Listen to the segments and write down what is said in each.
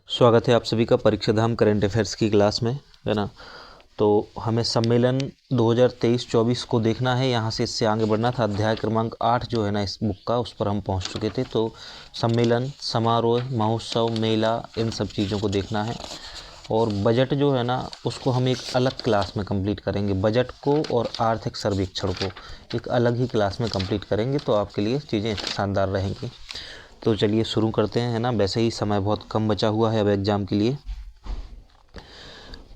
स्वागत है आप सभी का परीक्षा धाम करंट अफेयर्स की क्लास में, है ना। तो हमें सम्मेलन 2023-24 को देखना है, यहाँ से इससे आगे बढ़ना था। अध्याय क्रमांक 8 जो है ना इस बुक का, उस पर हम पहुँच चुके थे। तो सम्मेलन, समारोह, महोत्सव, मेला, इन सब चीज़ों को देखना है। और बजट जो है ना उसको हम एक अलग क्लास में कंप्लीट करेंगे। बजट को और आर्थिक सर्वेक्षण को एक अलग ही क्लास में कंप्लीट करेंगे, तो आपके लिए चीज़ें शानदार रहेंगी। तो चलिए शुरू करते हैं, है ना। वैसे ही समय बहुत कम बचा हुआ है अब एग्जाम के लिए।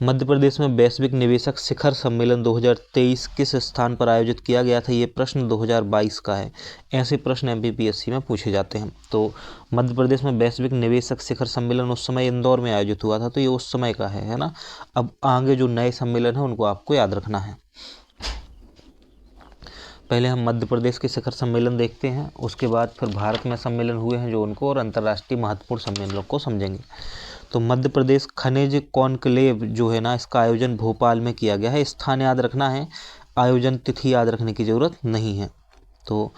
मध्य प्रदेश में वैश्विक निवेशक शिखर सम्मेलन 2023 किस स्थान पर आयोजित किया गया था? ये प्रश्न 2022 का है। ऐसे प्रश्न एमपीपीएससी में पूछे जाते हैं। तो मध्य प्रदेश में वैश्विक निवेशक शिखर सम्मेलन उस समय इंदौर में आयोजित हुआ था, तो ये उस समय का है ना। अब आगे जो नए सम्मेलन है उनको आपको याद रखना है। पहले हम मध्य प्रदेश के शिखर सम्मेलन देखते हैं, उसके बाद फिर भारत में सम्मेलन हुए हैं जो उनको, और अंतर्राष्ट्रीय महत्वपूर्ण सम्मेलनों को समझेंगे। तो मध्य प्रदेश खनिज कॉन्क्लेव जो है ना, इसका आयोजन भोपाल में किया गया है। स्थान याद रखना है, आयोजन तिथि याद रखने की ज़रूरत नहीं है। तो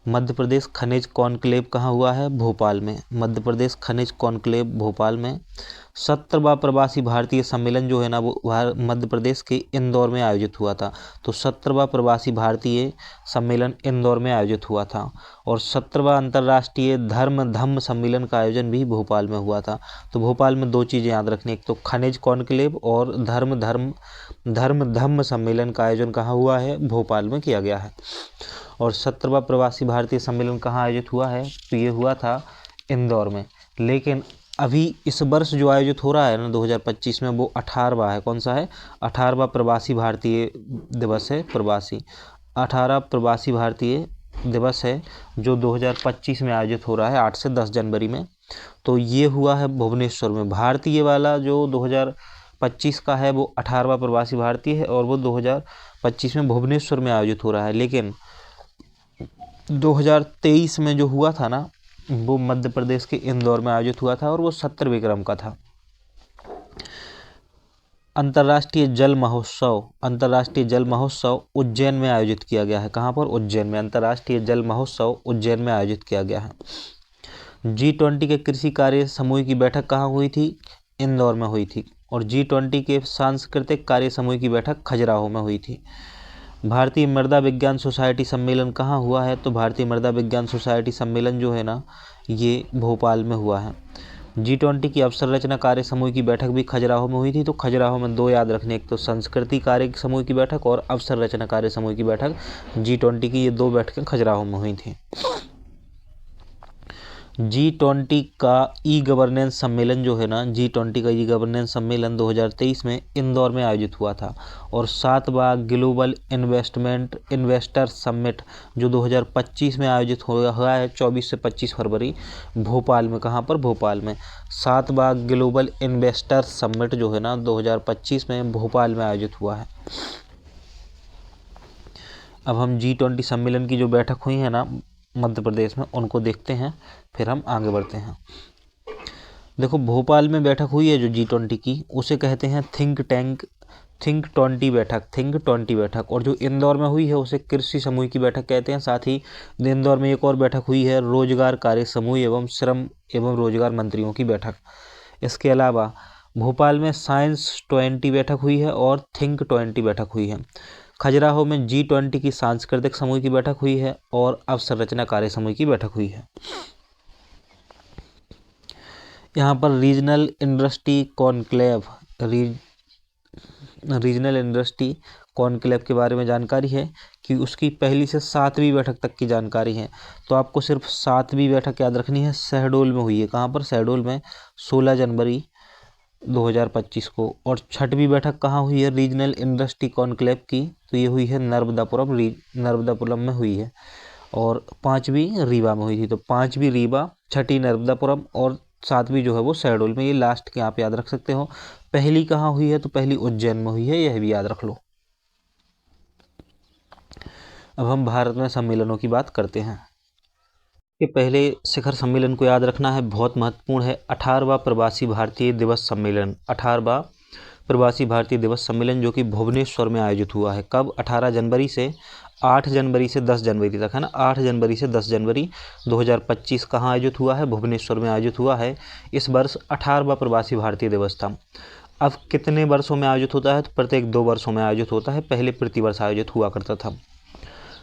मध्य प्रदेश खनिज कॉन्क्लेव कहाँ हुआ है? भोपाल में। मध्य प्रदेश खनिज कॉन्क्लेव भोपाल में। 17वां प्रवासी भारतीय सम्मेलन जो है ना वो मध्य प्रदेश के इंदौर में आयोजित हुआ था। तो 17वां प्रवासी भारतीय सम्मेलन इंदौर में आयोजित हुआ था। और 17वां अंतर्राष्ट्रीय धम्म सम्मेलन का आयोजन भी भोपाल में हुआ था। तो भोपाल में दो चीज़ें याद रखनी, एक तो खनिज कॉन्क्लेव और धम्म सम्मेलन का आयोजन कहाँ हुआ है? भोपाल में किया गया है। और 17वां प्रवासी भारतीय सम्मेलन कहाँ आयोजित हुआ है? तो ये हुआ था इंदौर में। लेकिन अभी इस वर्ष जो आयोजित हो रहा है ना 2025 में, वो 18वां है। कौन सा है? 18वां प्रवासी भारतीय दिवस है। 18 प्रवासी भारतीय दिवस है जो 2025 में आयोजित हो रहा है, 8 से 10 जनवरी में। तो ये हुआ है भुवनेश्वर में। भारतीय वाला जो 2025 का है वो 18वां प्रवासी भारतीय है, और वो 2025 में भुवनेश्वर में आयोजित हो रहा है। लेकिन 2023 में जो हुआ था ना वो मध्य प्रदेश के इंदौर में आयोजित हुआ था, और वो 70वें क्रम का था। अंतर्राष्ट्रीय जल महोत्सव उज्जैन में आयोजित किया गया है। कहाँ पर? उज्जैन में। अंतर्राष्ट्रीय जल महोत्सव उज्जैन में आयोजित किया गया है। G20 के कृषि कार्य समूह की बैठक कहाँ हुई थी? इंदौर में हुई थी। और G20 के सांस्कृतिक कार्य समूह की बैठक खजुराहो में हुई थी। भारतीय मृदा विज्ञान सोसाइटी सम्मेलन कहाँ हुआ है? तो भारतीय मृदा विज्ञान सोसाइटी सम्मेलन जो है ना ये भोपाल में हुआ है। G20 की अवसंरचना कार्य समूह की बैठक भी खजुराहो में हुई थी। तो खजुराहो में दो याद रखने, एक तो संस्कृति कार्य समूह की बैठक और अवसंरचना कार्य समूह की बैठक। G20 की ये दो बैठकें खजुराहो में हुई थी। G20 का ई गवर्नेंस सम्मेलन जो है ना, G20 का ई गवर्नेंस सम्मेलन 2023 में इंदौर में आयोजित हुआ था। और 7वां ग्लोबल इन्वेस्टर समिट जो 2025 में आयोजित हुआ है 24 से 25 फरवरी भोपाल में। कहाँ पर? भोपाल में। 7वां ग्लोबल इन्वेस्टर समिट जो है ना 2025 में भोपाल में आयोजित हुआ है। अब हम G20 सम्मेलन की जो बैठक हुई है ना मध्य प्रदेश में उनको देखते हैं, फिर हम आगे बढ़ते हैं। देखो, भोपाल में बैठक हुई है जो G20 की, उसे कहते हैं थिंक 20 बैठक। और जो इंदौर में हुई है उसे कृषि समूह की बैठक कहते हैं। साथ ही इंदौर में एक और बैठक हुई है रोजगार कार्य समूह एवं श्रम एवं रोजगार मंत्रियों की बैठक। इसके अलावा भोपाल में साइंस 20 बैठक हुई है और थिंक 20 बैठक हुई है। खजुराहो में G20 की सांस्कृतिक समूह की बैठक हुई है और अवसंरचना कार्य समूह की बैठक हुई है। यहाँ पर रीजनल इंडस्ट्री कॉन्क्लेव के बारे में जानकारी है कि उसकी पहली से 7वीं बैठक तक की जानकारी है। तो आपको सिर्फ 7वीं बैठक याद रखनी है, शहडोल में हुई है। कहाँ पर? शहडोल में, 16 जनवरी 2025 को। और 6वीं बैठक कहाँ हुई है रीजनल इंडस्ट्री कॉन्क्लेव की? तो ये हुई है नर्मदापुरम में हुई है। और 5वीं रीवा में हुई थी। तो 5वीं रीवा, 6ठी नर्मदापुरम और 7वीं जो है वो शहडोल में। ये लास्ट के आप याद रख सकते हो। पहली कहाँ हुई है? तो पहली उज्जैन में हुई है, यह भी याद रख लो। अब हम भारत में सम्मेलनों की बात करते हैं। कि पहले शिखर सम्मेलन को याद रखना है, बहुत महत्वपूर्ण है। 18वां प्रवासी भारतीय दिवस सम्मेलन, 18वां प्रवासी भारतीय दिवस सम्मेलन जो कि भुवनेश्वर में आयोजित हुआ है। कब? 18 जनवरी से 8 जनवरी से 10 जनवरी तक, है ना, 8 जनवरी से 10 जनवरी 2025 कहाँ आयोजित हुआ है? भुवनेश्वर में आयोजित हुआ है। इस वर्ष 18वां प्रवासी भारतीय दिवस था। अब कितने वर्षों में आयोजित होता है? तो प्रत्येक 2 वर्षों में आयोजित होता है, पहले प्रतिवर्ष आयोजित हुआ करता था।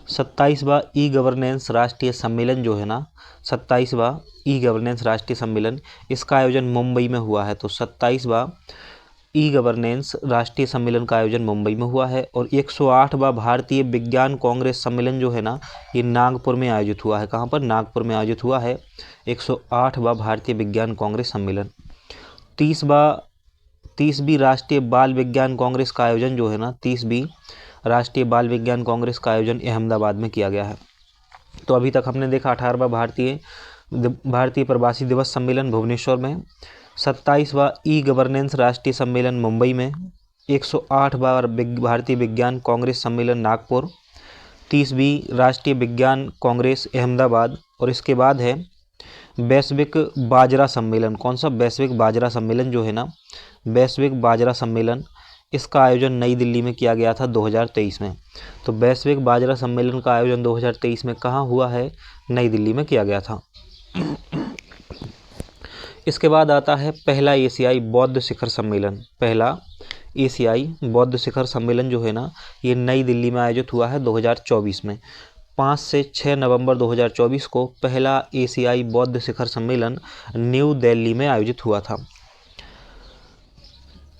27वां ई गवर्नेंस राष्ट्रीय सम्मेलन जो है ना, 27वां ई गवर्नेंस राष्ट्रीय सम्मेलन, इसका आयोजन मुंबई में हुआ है। तो 27वां ई गवर्नेंस राष्ट्रीय सम्मेलन का आयोजन मुंबई में हुआ है। और 108वां भारतीय विज्ञान कांग्रेस सम्मेलन जो है ना, ये नागपुर में आयोजित हुआ है। कहाँ पर? नागपुर में आयोजित हुआ है 108वां भारतीय विज्ञान कांग्रेस सम्मेलन। 30वीं राष्ट्रीय बाल विज्ञान कांग्रेस का आयोजन जो है ना, 30वीं राष्ट्रीय बाल विज्ञान कांग्रेस का आयोजन अहमदाबाद में किया गया है। तो अभी तक हमने देखा 18वां भारतीय प्रवासी दिवस सम्मेलन भुवनेश्वर में, 27वां ई गवर्नेंस राष्ट्रीय सम्मेलन मुंबई में, 108वां भारतीय विज्ञान कांग्रेस सम्मेलन नागपुर, 30वीं राष्ट्रीय विज्ञान कांग्रेस अहमदाबाद, और इसके बाद है वैश्विक बाजरा सम्मेलन। कौन सा? वैश्विक बाजरा सम्मेलन जो है ना, वैश्विक बाजरा सम्मेलन, इसका आयोजन नई दिल्ली में किया गया था 2023 में। तो वैश्विक बाजरा सम्मेलन का आयोजन 2023 में कहाँ हुआ है? नई दिल्ली में किया गया था। इसके बाद आता है पहला एशियाई बौद्ध शिखर सम्मेलन। पहला एशियाई बौद्ध शिखर सम्मेलन जो है ना, ये नई दिल्ली में आयोजित हुआ है 2024 में। 5 से 6 नवंबर 2024 को पहला एशियाई बौद्ध शिखर सम्मेलन न्यू दिल्ली में आयोजित हुआ था।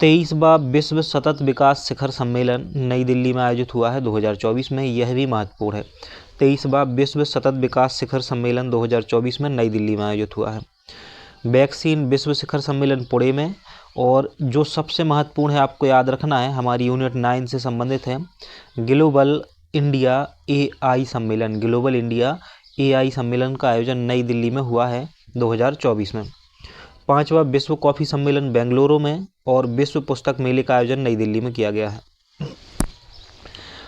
23वां विश्व सतत विकास शिखर सम्मेलन नई दिल्ली में आयोजित हुआ है 2024 में। यह भी महत्वपूर्ण है। 23वां विश्व सतत विकास शिखर सम्मेलन 2024 में नई दिल्ली में आयोजित हुआ है। वैक्सीन विश्व शिखर सम्मेलन पुणे में। और जो सबसे महत्वपूर्ण है, आपको याद रखना है, हमारी यूनिट 9 से संबंधित है, ग्लोबल इंडिया AI सम्मेलन। ग्लोबल इंडिया AI सम्मेलन का आयोजन नई दिल्ली में हुआ है 2024 में। 5वां विश्व कॉफ़ी सम्मेलन बेंगलुरु में। और विश्व पुस्तक मेले का आयोजन नई दिल्ली में किया गया है।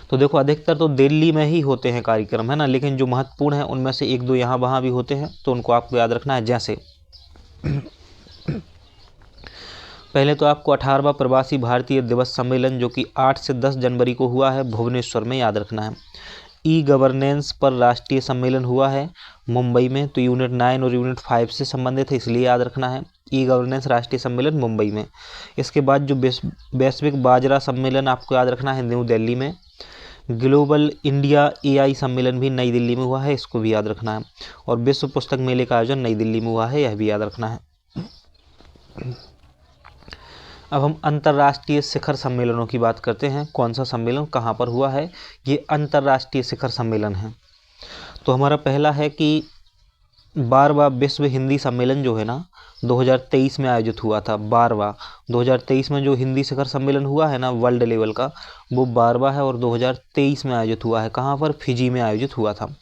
तो देखो, अधिकतर तो दिल्ली में ही होते हैं कार्यक्रम, है ना, लेकिन जो महत्वपूर्ण है उनमें से 1-2 यहाँ वहाँ भी होते हैं, तो उनको आपको याद रखना है। जैसे पहले तो आपको 18वां प्रवासी भारतीय दिवस सम्मेलन जो कि 8 से 10 जनवरी को हुआ है, भुवनेश्वर में याद रखना है। ई गवर्नेंस पर राष्ट्रीय सम्मेलन हुआ है मुंबई में। तो यूनिट 9 और यूनिट 5 से संबंधित है, इसलिए याद रखना है। ई गवर्नेंस राष्ट्रीय सम्मेलन मुंबई में। इसके बाद जो वैश्विक बाजरा सम्मेलन आपको याद रखना है, न्यू दिल्ली में। ग्लोबल इंडिया AI सम्मेलन भी नई दिल्ली में हुआ है, इसको भी याद रखना है। और विश्व पुस्तक मेले का आयोजन नई दिल्ली में हुआ है, यह भी याद रखना है। अब हम अंतर्राष्ट्रीय शिखर सम्मेलनों की बात करते हैं। कौन सा सम्मेलन कहाँ पर हुआ है? ये अंतर्राष्ट्रीय शिखर सम्मेलन है। तो हमारा पहला है कि 12वां विश्व हिंदी सम्मेलन जो है ना, 2023 में आयोजित हुआ था। 12वां 2023 में जो हिंदी शिखर सम्मेलन हुआ है ना वर्ल्ड लेवल का, वो 12वां है और 2023 में आयोजित हुआ है। कहाँ पर? फिजी में आयोजित हुआ था।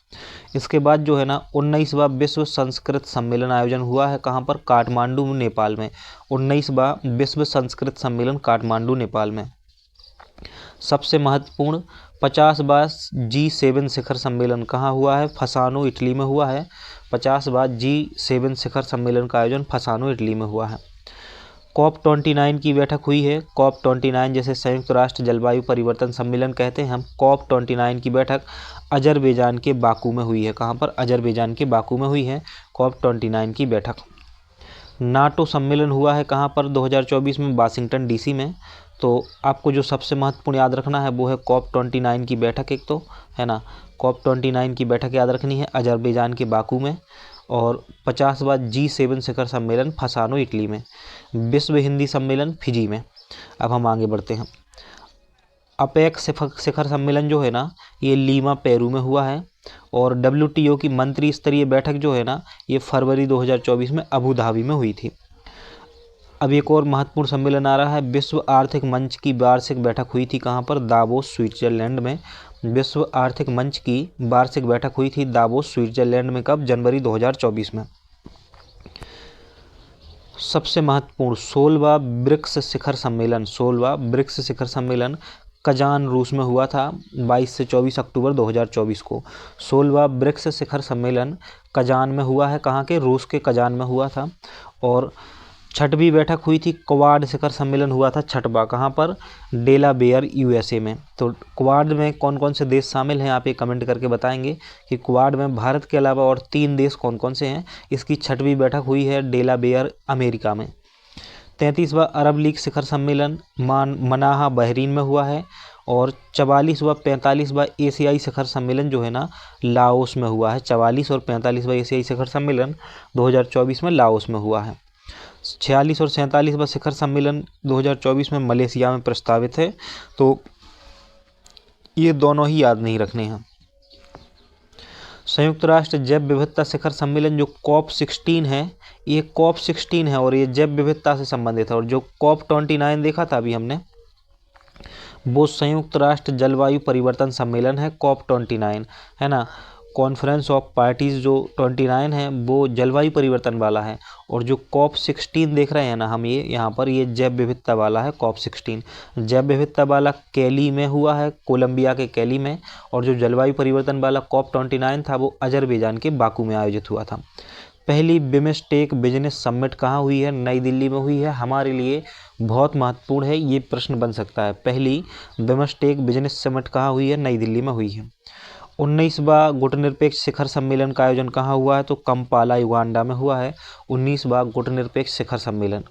इसके बाद जो है ना 19वां विश्व संस्कृत सम्मेलन आयोजन हुआ है। कहाँ पर? काठमांडू नेपाल में। 19वां विश्व संस्कृत सम्मेलन काठमांडू नेपाल में। सबसे महत्वपूर्ण 50वां G7 शिखर सम्मेलन कहाँ हुआ है? फसानो इटली में हुआ है। 50वां G7 शिखर सम्मेलन का आयोजन फसानो इटली में हुआ है। COP29 की बैठक हुई है। COP29 जैसे संयुक्त राष्ट्र जलवायु परिवर्तन सम्मेलन कहते हैं हम, COP29 की बैठक अजरबैजान के बाकू में हुई है। कहाँ पर? अजरबैजान के बाकू में हुई है COP29 की बैठक। नाटो सम्मेलन हुआ है कहाँ पर? 2024 में वाशिंगटन DC में। तो आपको जो सबसे महत्वपूर्ण याद रखना है वो है COP29 की बैठक, एक तो है ना, COP29 की बैठक याद रखनी है अजरबैजान के बाकू में। और 50वां G7 शिखर सम्मेलन फसानो इटली में। विश्व हिंदी सम्मेलन फिजी में। अब हम आगे बढ़ते हैं। अपेक शिखर सम्मेलन जो है ना, ये लीमा पेरू में हुआ है। और WTO की मंत्री स्तरीय बैठक जो है ना, ये फरवरी 2024 में अबू धाबी में हुई थी। अब एक और महत्वपूर्ण सम्मेलन आ रहा है, विश्व आर्थिक मंच की वार्षिक बैठक हुई थी। कहाँ पर? दावोस स्विट्जरलैंड में। विश्व आर्थिक मंच की वार्षिक बैठक हुई थी दावोस स्विट्जरलैंड में। कब? जनवरी 2024 में। सबसे महत्वपूर्ण 16वां ब्रिक्स शिखर सम्मेलन, 16वां ब्रिक्स शिखर सम्मेलन कजान रूस में हुआ था 22 से 24 अक्टूबर 2024 को। 16वां ब्रिक्स शिखर सम्मेलन कजान में हुआ है। कहाँ के? रूस के कजान में हुआ था। और छठवीं बैठक हुई थी क्वाड शिखर सम्मेलन हुआ था छठवां, कहाँ पर, डेलावेयर यूएसए में। तो क्वाड में कौन कौन से देश शामिल हैं आप ये कमेंट करके बताएंगे कि क्वाड में भारत के अलावा और 3 देश कौन कौन से हैं। इसकी छठवीं बैठक हुई है डेलावेयर अमेरिका में। 33वां अरब लीग शिखर सम्मेलन मनाहा बहरीन में हुआ है। और 44वां 45वां एशियाई शिखर सम्मेलन जो है ना लाओस में हुआ है। 44 और 45वां एशियाई शिखर सम्मेलन 2024 में लाओस में हुआ है। 46 और 47वां शिखर सम्मेलन 2024 में मलेशिया में प्रस्तावित है। तो ये दोनों ही याद नहीं रखने हैं। संयुक्त राष्ट्र जैव विविधता शिखर सम्मेलन जो COP16 है, ये COP16 है और ये जैव विविधता से संबंधित है। और जो COP29 देखा था अभी हमने, वो संयुक्त राष्ट्र जलवायु परिवर्तन सम्मेलन है, COP29 है ना। कॉन्फ्रेंस ऑफ पार्टीज जो 29 है वो जलवायु परिवर्तन वाला है। और जो COP16 देख रहे हैं ना हम, ये यहाँ पर ये जैव विविधता वाला है। COP16 जैव विविधता वाला कैली में हुआ है, कोलंबिया के कैली में। और जो जलवायु परिवर्तन वाला COP29 था वो अजरबैजान के बाकू में आयोजित हुआ था। पहली बिमस्टेक बिजनेस समिट कहाँ हुई है, नई दिल्ली में हुई है। हमारे लिए बहुत महत्वपूर्ण है, ये प्रश्न बन सकता है। पहली बिमस्टेक बिजनेस समिट कहाँ हुई है, नई दिल्ली में हुई है। 19वां गुटनिरपेक्ष शिखर सम्मेलन का आयोजन कहाँ हुआ है, तो कंपाला युगांडा में हुआ है 19वां गुटनिरपेक्ष शिखर सम्मेलन।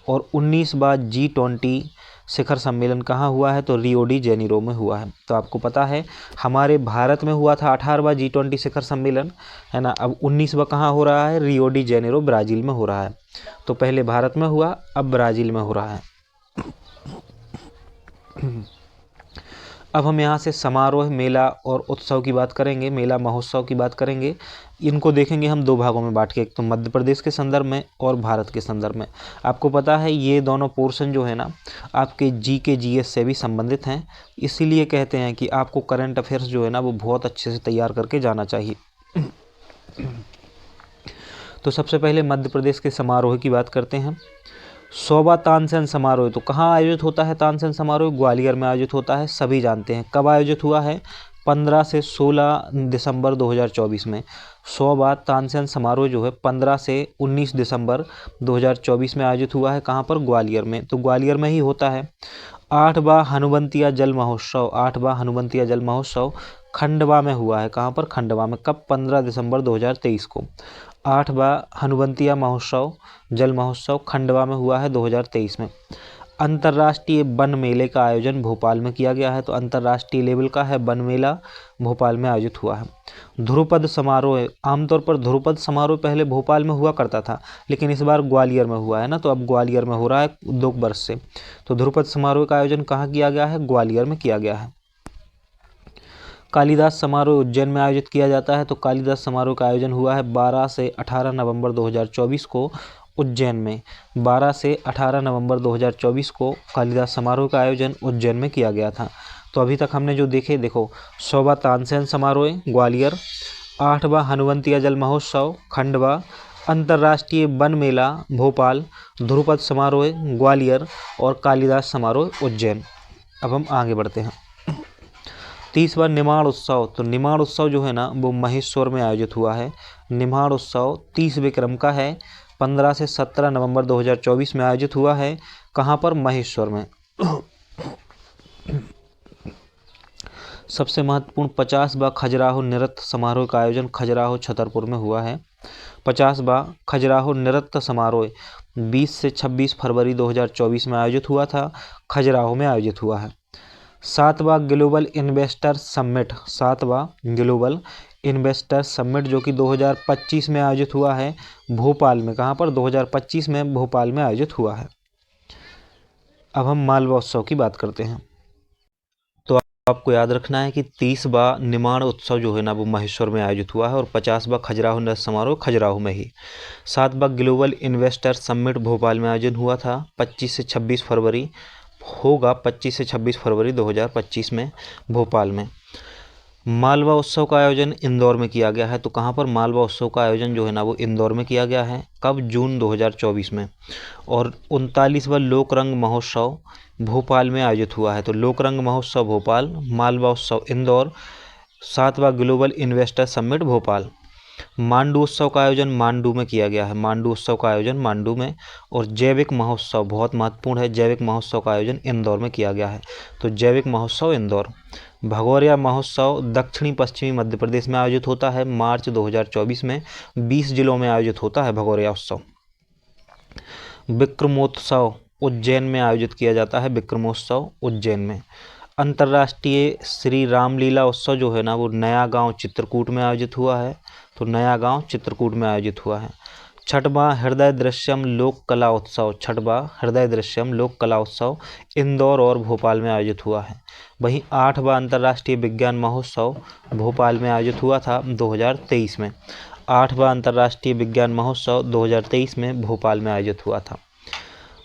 और 19वां G20 शिखर सम्मेलन कहाँ हुआ है, तो रियो डी जेनेरो में हुआ है। तो आपको पता है हमारे भारत में हुआ था 18वां G20 शिखर सम्मेलन, है ना। अब 19वां कहाँ हो रहा है, रियो डी जेनेरो ब्राज़ील में हो रहा है। तो पहले भारत में हुआ, अब ब्राज़ील में हो रहा है। अब हम यहाँ से समारोह, मेला और उत्सव की बात करेंगे, मेला महोत्सव की बात करेंगे। इनको देखेंगे हम 2 भागों में बांट के, एक तो मध्य प्रदेश के संदर्भ में और भारत के संदर्भ में। आपको पता है ये दोनों पोर्शन जो है ना आपके GK GS से भी संबंधित हैं, इसीलिए कहते हैं कि आपको करंट अफेयर्स जो है ना वो बहुत अच्छे से तैयार करके जाना चाहिए। तो सबसे पहले मध्य प्रदेश के समारोह की बात करते हैं। 100वां तानसेन समारोह तो कहाँ आयोजित होता है, तानसेन समारोह ग्वालियर में आयोजित होता है, सभी जानते हैं। कब आयोजित हुआ है, 15 से 16 दिसंबर 2024 में। 100वां तानसेन समारोह जो है 15 से 19 दिसंबर 2024 में आयोजित हुआ है। कहाँ पर, ग्वालियर में। तो ग्वालियर में ही होता है। 8वां हनुवंतिया जल महोत्सव, 8वां हनुवंतिया जल महोत्सव खंडवा में हुआ है। कहाँ पर, खंडवा में। कब, 15 दिसंबर 2023 को। 8वां हनुवंतिया महोत्सव जल महोत्सव खंडवा में हुआ है 2023 में। अंतर्राष्ट्रीय वन मेले का आयोजन भोपाल में किया गया है। तो अंतर्राष्ट्रीय लेवल का है वन मेला, भोपाल में आयोजित हुआ है। ध्रुपद समारोह, आमतौर पर ध्रुपद समारोह पहले भोपाल में हुआ करता था, लेकिन इस बार ग्वालियर में हुआ है ना, तो अब ग्वालियर में हो रहा है 2 वर्ष से। तो ध्रुपद समारोह का आयोजन कहाँ किया गया है, ग्वालियर में किया गया है। कालिदास समारोह उज्जैन में आयोजित किया जाता है। तो कालिदास समारोह का आयोजन हुआ है 12 से 18 नवंबर 2024 को उज्जैन में। 12 से 18 नवंबर 2024 को कालिदास समारोह का आयोजन उज्जैन में किया गया था। तो अभी तक हमने जो देखे, देखो 100वां तानसेन समारोह ग्वालियर, 8वां हनुवंतिया जल महोत्सव खंडवा, अंतर्राष्ट्रीय वन मेला भोपाल, ध्रुपद समारोह ग्वालियर और कालिदास समारोह उज्जैन। अब हम आगे बढ़ते हैं। 30वां निमाड़ उत्सव, तो निमाड़ उत्सव जो है ना वो महेश्वर में आयोजित हुआ है। निमाड़ उत्सव 30वें क्रम का है, 15 से 17 नवंबर 2024 में आयोजित हुआ है। कहाँ पर, महेश्वर में। सबसे महत्वपूर्ण 50वां खजुराहो नृत्य समारोह का आयोजन खजुराहो छतरपुर में हुआ है। 50वां खजुराहो नृत्य समारोह 20 से 26 फरवरी 2024 में आयोजित हुआ था, खजुराहो में आयोजित हुआ है। 7वां ग्लोबल इन्वेस्टर समिट, 7वां ग्लोबल इन्वेस्टर समिट जो कि 2025 में आयोजित हुआ है भोपाल में। कहाँ पर, 2025 में भोपाल में आयोजित हुआ है। अब हम मालवा उत्सव की बात करते हैं। तो आपको याद रखना है कि 30वां निमाड़ उत्सव जो है ना वो महेश्वर में आयोजित हुआ है और 50वां खजुराहो नृत्य समारोह खजुराहो में ही। 7वां ग्लोबल इन्वेस्टर समिट भोपाल में आयोजन हुआ था 25 से 26 फरवरी होगा 25 से 26 फरवरी 2025 में भोपाल में। मालवा उत्सव का आयोजन इंदौर में किया गया है। तो कहाँ पर, मालवा उत्सव का आयोजन जो है ना वो इंदौर में किया गया है। कब, जून 2024 में। और 39वां लोकरंग महोत्सव भोपाल में आयोजित हुआ है। तो लोकरंग महोत्सव भोपाल, मालवा उत्सव इंदौर, 7वां global investor summit Bhopal. Mandu उत्सव का आयोजन मांडू में किया गया है, मांडू उत्सव का आयोजन मांडू में। और जैविक महोत्सव बहुत महत्वपूर्ण है, जैविक महोत्सव का आयोजन इंदौर में किया गया है। तो जैविक महोत्सव इंदौर। भगोरिया महोत्सव दक्षिणी पश्चिमी मध्य प्रदेश में आयोजित होता है, मार्च 2024 में 20 जिलों में आयोजित होता है भगोरिया उत्सव। विक्रमोत्सव उज्जैन में आयोजित किया जाता है, विक्रमोत्सव उज्जैन में। अंतर्राष्ट्रीय श्री रामलीला उत्सव जो है ना वो नया गांव चित्रकूट में आयोजित हुआ है, तो नया गांव चित्रकूट में आयोजित हुआ है। छठवां हृदय दृश्यम लोक कला उत्सव, छठवां हृदय दृश्यम लोक कला उत्सव इंदौर और भोपाल में आयोजित हुआ है। वहीं 8वां अंतर्राष्ट्रीय विज्ञान महोत्सव भोपाल में आयोजित हुआ था 2023 में। 8वां अंतर्राष्ट्रीय विज्ञान महोत्सव 2023 में भोपाल में आयोजित हुआ था।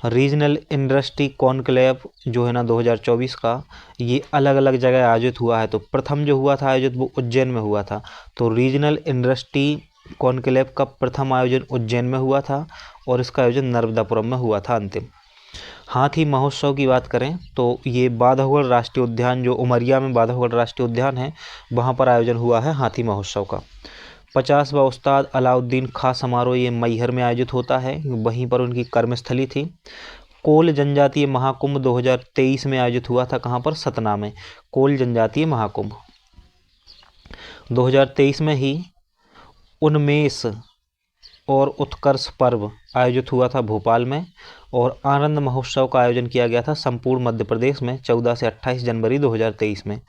रीजनल इंडस्ट्री कॉन्क्लेव जो है ना 2024 का, ये अलग अलग जगह आयोजित हुआ है। तो प्रथम जो हुआ था आयोजित वो उज्जैन में हुआ था। तो रीजनल इंडस्ट्री कॉन्क्लेव का प्रथम आयोजन उज्जैन में हुआ था और इसका आयोजन नर्मदापुरम में हुआ था अंतिम। हाथी महोत्सव की बात करें तो ये बांधवगढ़ राष्ट्रीय उद्यान, जो उमरिया में बांधवगढ़ राष्ट्रीय उद्यान है, वहाँ पर आयोजन हुआ है हाथी महोत्सव का। 50वां उस्ताद अलाउद्दीन खां समारोह ये मैहर में आयोजित होता है, वहीं पर उनकी कर्मस्थली थी। कोल जनजातीय महाकुंभ 2023 में आयोजित हुआ था, कहाँ पर? सतना में। कोल जनजातीय महाकुंभ 2023 में ही उन्मेष और उत्कर्ष पर्व आयोजित हुआ था भोपाल में। और आनंद महोत्सव का आयोजन किया गया था संपूर्ण मध्य प्रदेश में 14 से 28 जनवरी 2023 में।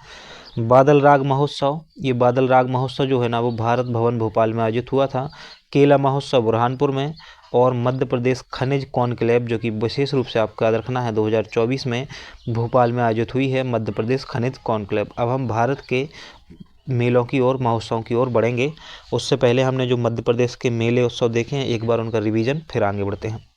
बादल राग महोत्सव, ये बादल राग महोत्सव जो है ना वो भारत भवन भोपाल में आयोजित हुआ था। केला महोत्सव बुरहानपुर में। और मध्य प्रदेश खनिज कॉन्क्लेव जो कि विशेष रूप से आपको याद रखना है 2024 में भोपाल में आयोजित हुई है मध्य प्रदेश खनिज कॉन्क्लेव। अब हम भारत के मेलों की ओर, महोत्सवों की ओर बढ़ेंगे। उससे पहले हमने जो मध्य प्रदेश के मेले उत्सव देखे हैं एक बार उनका रिवीजन, फिर आगे बढ़ते हैं।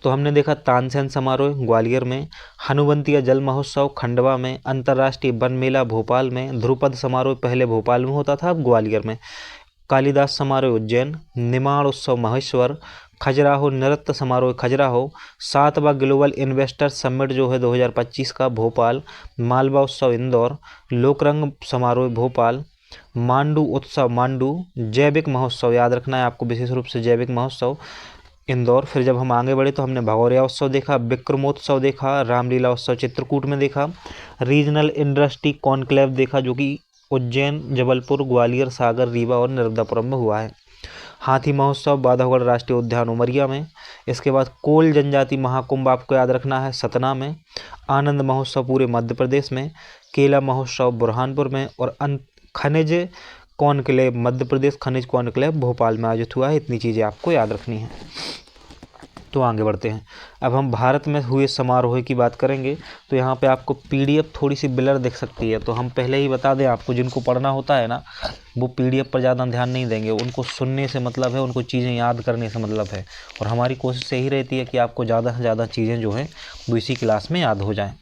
तो हमने देखा तानसेन समारोह ग्वालियर में, हनुवंतिया जल महोत्सव खंडवा में, अंतर्राष्ट्रीय वन मेला भोपाल में, ध्रुपद समारोह पहले भोपाल में होता था अब ग्वालियर में, कालिदास समारोह उज्जैन, निमाड़ उत्सव महेश्वर, खजुराहो नृत्य समारोह खजुराहो, 7वां ग्लोबल इन्वेस्टर समिट जो है 2025 का भोपाल, मालवा उत्सव इंदौर, लोकरंग समारोह भोपाल, मांडू उत्सव मांडू, जैविक महोत्सव याद रखना है आपको विशेष रूप से जैविक महोत्सव इंदौर। फिर जब हम आगे बढ़े तो हमने भगोरिया उत्सव देखा, विक्रमोत्सव देखा, रामलीला उत्सव चित्रकूट में देखा, रीजनल इंडस्ट्री कॉन्क्लेव देखा जो कि उज्जैन, जबलपुर, ग्वालियर, सागर, रीवा और नर्मदापुरम में हुआ है। हाथी महोत्सव बांधवगढ़ राष्ट्रीय उद्यान उमरिया में। इसके बाद कोल जनजाति महाकुंभ आपको याद रखना है सतना में। आनंद महोत्सव पूरे मध्य प्रदेश में। केला महोत्सव बुरहानपुर में। और खनिज कॉन्क्लेव मध्य प्रदेश खनिज कॉन्क्लेव भोपाल में आयोजित हुआ है। इतनी चीज़ें आपको याद रखनी है। तो आगे बढ़ते हैं। अब हम भारत में हुए समारोह की बात करेंगे। तो यहाँ पे आपको PDF थोड़ी सी ब्लर दिख सकती है, तो हम पहले ही बता दें आपको, जिनको पढ़ना होता है ना वो PDF पर ज़्यादा ध्यान नहीं देंगे, उनको सुनने से मतलब है, उनको चीज़ें याद करने से मतलब है। और हमारी कोशिश यही रहती है कि आपको ज़्यादा से ज़्यादा चीज़ें जो हैं वो इसी क्लास में याद हो जाएँ।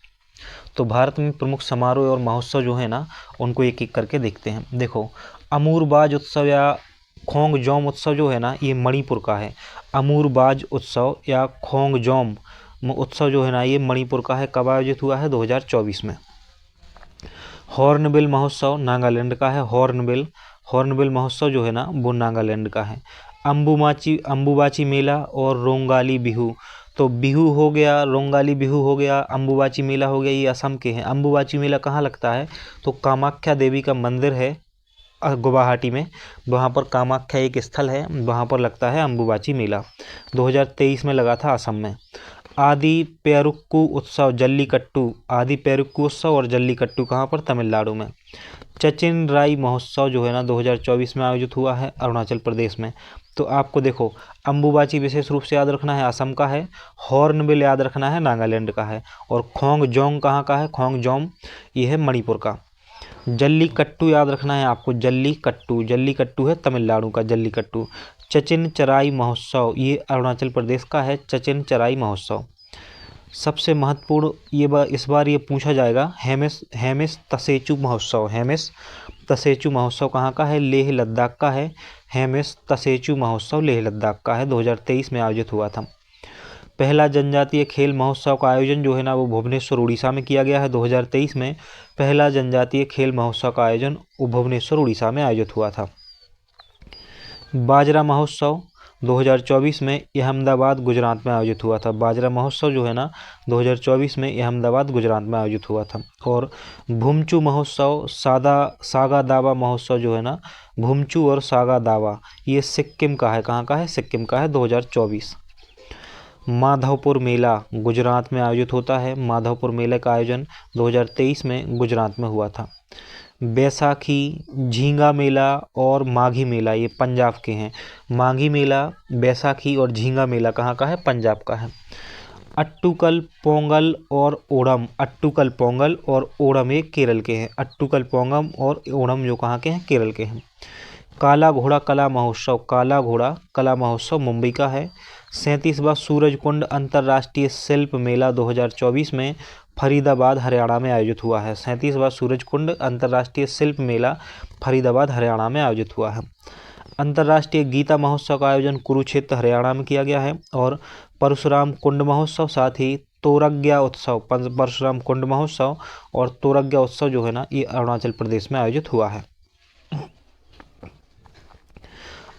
तो भारत में प्रमुख समारोह और महोत्सव जो है ना उनको एक एक करके देखते हैं। देखो, अमूरबाज उत्सव या खोंगजोम उत्सव जो है ना ये मणिपुर का है। अमूरबाज उत्सव या खोंगजोम उत्सव जो है ना ये मणिपुर का है। कब आयोजित हुआ है? 2024 में। हॉर्नबिल महोत्सव नागालैंड का है। हॉर्नबिल महोत्सव जो है ना वो नागालैंड का है। अंबुबाची मेला और रोंगाली बिहू, तो बिहू हो गया, रोंगाली बिहू हो गया, अंबुबाची मेला हो गया, ये असम के हैं। अंबुबाची मेला कहाँ लगता है? तो कामाख्या देवी का मंदिर है गुवाहाटी में, वहाँ पर कामाख्या एक स्थल है, वहाँ पर लगता है अंबुबाची मेला। 2023 में लगा था असम में। आदि पेरुक्कू उत्सव जल्लीकट्टू, आदि पेरुक्कू उत्सव और जल्लीकट्टू कहाँ पर? तमिलनाडु में। चचिनराई महोत्सव जो है ना 2024 में आयोजित हुआ है अरुणाचल प्रदेश में। तो आपको देखो, अंबुबाची विशेष रूप से याद रखना है असम का है, हॉर्नबिल याद रखना है नागालैंड का है, और खोंगजोम कहाँ का है? खोंगजोम ये है मणिपुर का। जल्लीकट्टू याद रखना है आपको, जल्लीकट्टू है तमिलनाडु का जल्लीकट्टू। चचिनचराई महोत्सव ये अरुणाचल प्रदेश का है, चचिनचराई महोत्सव। सबसे महत्वपूर्ण इस बार ये पूछा जाएगा, हेमिस तसेचू महोत्सव। हेमिस तसेचू महोत्सव कहाँ का है? लेह लद्दाख का है। हेमिस तसेचू महोत्सव लेह लद्दाख का है, 2023 में आयोजित हुआ था। पहला जनजातीय खेल महोत्सव का आयोजन जो है ना वो भुवनेश्वर उड़ीसा में किया गया है 2023 में। पहला जनजातीय खेल महोत्सव का आयोजन भुवनेश्वर उड़ीसा में आयोजित हुआ था। बाजरा महोत्सव 2024 में अहमदाबाद गुजरात में आयोजित हुआ था। बाजरा महोत्सव जो है ना 2024 में अहमदाबाद गुजरात में आयोजित हुआ था। और भूमचू महोत्सव, सागा दावा महोत्सव जो है ना, भूमचू और सागा दावा, ये सिक्किम का है। कहाँ का है? सिक्किम का है, 2024। माधवपुर मेला गुजरात में आयोजित होता है। माधवपुर मेले का आयोजन 2023 में गुजरात में हुआ था। बैसाखी, झींगा मेला और माघी मेला ये पंजाब के हैं। माघी मेला, बैसाखी और झींगा मेला कहाँ का है? पंजाब का है। अट्टुकल पोंगल और ओणम, अट्टुकल पोंगल और ओणम ये केरल के हैं। अट्टुकल पोंगल और ओणम जो कहाँ के हैं? केरल के हैं। काला घोड़ा कला महोत्सव, काला घोड़ा कला महोत्सव मुंबई का है। 37वां सूरजकुंड अंतर्राष्ट्रीय शिल्प मेला 2024 में फरीदाबाद हरियाणा में आयोजित हुआ है। 37वां सूरजकुंड अंतर्राष्ट्रीय शिल्प मेला फरीदाबाद हरियाणा में आयोजित हुआ है। अंतर्राष्ट्रीय गीता महोत्सव का आयोजन कुरुक्षेत्र हरियाणा में किया गया है। और परशुराम कुंड महोत्सव, साथ ही तोरग्या उत्सव, परशुराम कुंड महोत्सव और तोरग्या उत्सव जो है ना, ये अरुणाचल प्रदेश में आयोजित हुआ है।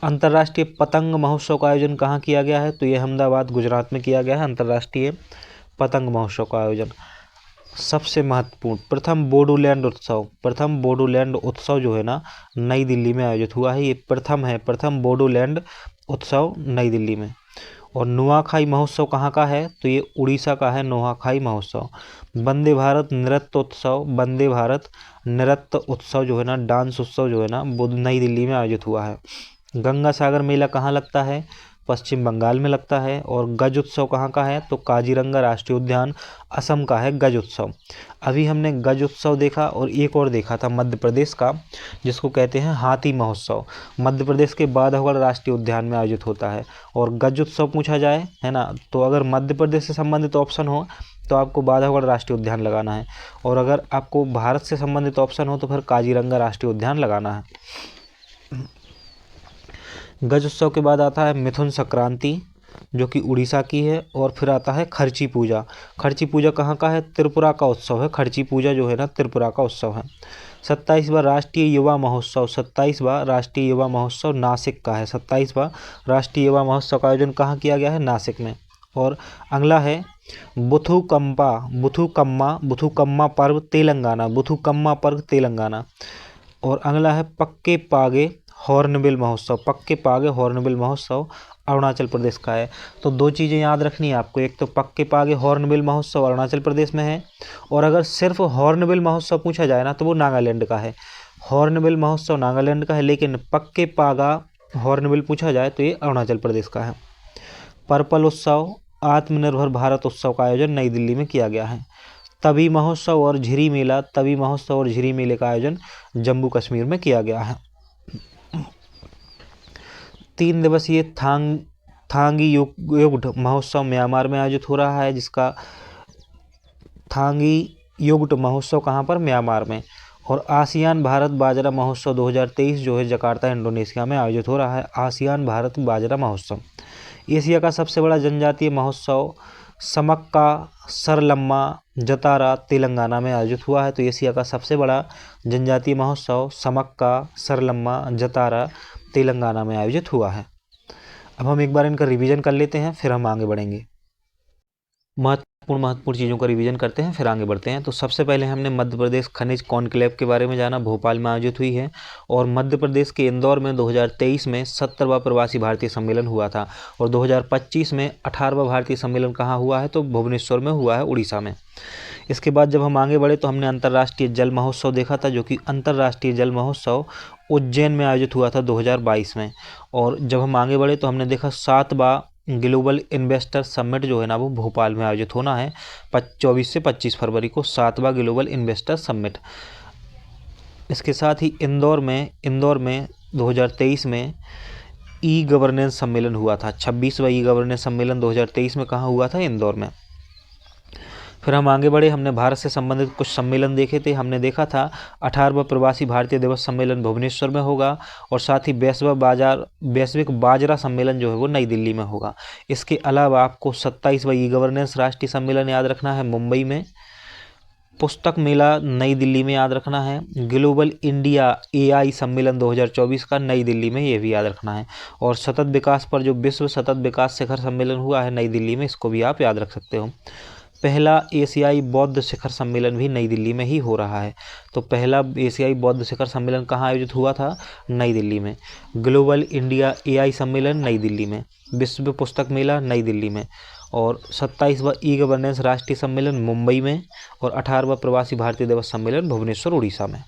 अंतर्राष्ट्रीय पतंग महोत्सव का आयोजन कहाँ किया गया है? तो ये अहमदाबाद गुजरात में किया गया है। अंतर्राष्ट्रीय पतंग महोत्सव का आयोजन। सबसे महत्वपूर्ण प्रथम बोडोलैंड उत्सव, प्रथम बोडोलैंड उत्सव जो है ना, नई दिल्ली में आयोजित हुआ है। ये प्रथम है, प्रथम बोडोलैंड उत्सव नई दिल्ली में। और नुआखाई महोत्सव कहाँ का है? तो ये उड़ीसा का है, नुआखाई महोत्सव। वंदे भारत नृत्य उत्सव, वंदे भारत नृत्य उत्सव जो है ना, डांस उत्सव जो है ना, वो नई दिल्ली में आयोजित हुआ है। गंगा सागर मेला कहाँ लगता है? पश्चिम बंगाल में लगता है। और गज उत्सव कहाँ का है? तो काजीरंगा राष्ट्रीय उद्यान असम का है गज उत्सव। अभी हमने गज उत्सव देखा और एक और देखा था मध्य प्रदेश का, जिसको कहते हैं हाथी महोत्सव। मध्य प्रदेश के बांधवगढ़ राष्ट्रीय उद्यान में आयोजित होता है। और गज उत्सव पूछा जाए है ना, तो अगर मध्य प्रदेश से संबंधित ऑप्शन हो तो आपको बांधवगढ़ राष्ट्रीय उद्यान लगाना है। और अगर आपको भारत से संबंधित ऑप्शन हो तो फिर काजीरंगा राष्ट्रीय उद्यान लगाना है। गज उत्सव के बाद आता है मिथुन संक्रांति, जो कि उड़ीसा की है। और फिर आता है खर्ची पूजा। खर्ची पूजा कहाँ का है? त्रिपुरा का उत्सव है। खर्ची पूजा जो है ना, त्रिपुरा का उत्सव है। 27वां राष्ट्रीय युवा महोत्सव, 27वां राष्ट्रीय युवा महोत्सव नासिक का है। 27वां राष्ट्रीय युवा महोत्सव का आयोजन कहाँ किया गया है? नासिक में। और अगला है बुथुकम्मा पर्व तेलंगाना, बुथुकम्मा पर्व तेलंगाना। और अगला है पक्के पागे हॉर्नबिल महोत्सव, पक्के पागे हॉर्नबिल महोत्सव अरुणाचल प्रदेश का है। तो दो चीज़ें याद रखनी है आपको, एक तो पक्के पागे हॉर्नबिल महोत्सव अरुणाचल प्रदेश में है। और अगर सिर्फ हॉर्नबिल महोत्सव पूछा जाए ना, तो वो नागालैंड का है। हॉर्नबिल महोत्सव नागालैंड का है, लेकिन पक्के पागा हॉर्नबिल पूछा जाए तो ये अरुणाचल प्रदेश का है। पर्पल उत्सव आत्मनिर्भर भारत उत्सव का आयोजन नई दिल्ली में किया गया है। तवी महोत्सव और झिरी मेला, तवी महोत्सव और झिरी मेले का आयोजन जम्मू कश्मीर में किया गया है। 3 दिवसीय थांगी युग्ड महोत्सव म्यांमार में आयोजित हो रहा है, जिसका थांगी युग्ड महोत्सव कहाँ पर? म्यांमार में। और आसियान भारत बाजरा महोत्सव 2023 जो है जकार्ता इंडोनेशिया में आयोजित हो रहा है। आसियान भारत बाजरा महोत्सव। एशिया का सबसे बड़ा जनजातीय महोत्सव समक्का सरलम्मा जतारा तेलंगाना में आयोजित हुआ है। तो एशिया का सबसे बड़ा जनजातीय महोत्सव समक्का सरलम्मा जतारा तेलंगाना में आयोजित हुआ है। अब हम एक बार इनका रिवीजन कर लेते हैं, फिर हम आगे बढ़ेंगे। महत्वपूर्ण चीज़ों का रिवीजन करते हैं, फिर आगे बढ़ते हैं। तो सबसे पहले हमने मध्य प्रदेश खनिज कॉन्क्लेव के बारे में जाना, भोपाल में आयोजित हुई है। और मध्य प्रदेश के इंदौर में 2023 में 70वां प्रवासी भारतीय सम्मेलन हुआ था। और 2025 में 18वां भारतीय सम्मेलन कहाँ हुआ है? तो भुवनेश्वर में हुआ है, उड़ीसा में। इसके बाद जब हम आगे बढ़े तो हमने अंतर्राष्ट्रीय जल महोत्सव देखा था, जो कि अंतर्राष्ट्रीय जल महोत्सव उज्जैन में आयोजित हुआ था 2022 में। और जब हम आगे बढ़े तो हमने देखा 7वां ग्लोबल इन्वेस्टर समिट जो है ना, वो भोपाल में आयोजित होना है 24 से 25 फरवरी को, 7वां ग्लोबल इन्वेस्टर समिट। इसके साथ ही इंदौर में 2023 में ई गवर्नेंस सम्मेलन हुआ था। 26वां ई गवर्नेंस सम्मेलन 2023 में कहाँ हुआ था? इंदौर में। फिर हम आगे बढ़े, हमने भारत से संबंधित कुछ सम्मेलन देखे थे। हमने देखा था 18वां प्रवासी भारतीय दिवस सम्मेलन भुवनेश्वर में होगा। और साथ ही वैश्विक बाजरा सम्मेलन जो है वो नई दिल्ली में होगा। इसके अलावा आपको 27वां ई गवर्नेंस राष्ट्रीय सम्मेलन याद रखना है मुंबई में। पुस्तक मेला नई दिल्ली में याद रखना है। ग्लोबल इंडिया एआई सम्मेलन 2024 का नई दिल्ली में, ये भी याद रखना है। और सतत विकास पर जो विश्व सतत विकास शिखर सम्मेलन हुआ है नई दिल्ली में, इसको भी आप याद रख सकते हो। पहला एशियाई बौद्ध शिखर सम्मेलन भी नई दिल्ली में ही हो रहा है। तो पहला एशियाई बौद्ध शिखर सम्मेलन कहाँ आयोजित हुआ था? नई दिल्ली में। ग्लोबल इंडिया एआई सम्मेलन नई दिल्ली में। विश्व पुस्तक मेला नई दिल्ली में। और 27वां ई गवर्नेंस राष्ट्रीय सम्मेलन मुंबई में। और 18वां प्रवासी भारतीय दिवस सम्मेलन भुवनेश्वर उड़ीसा में।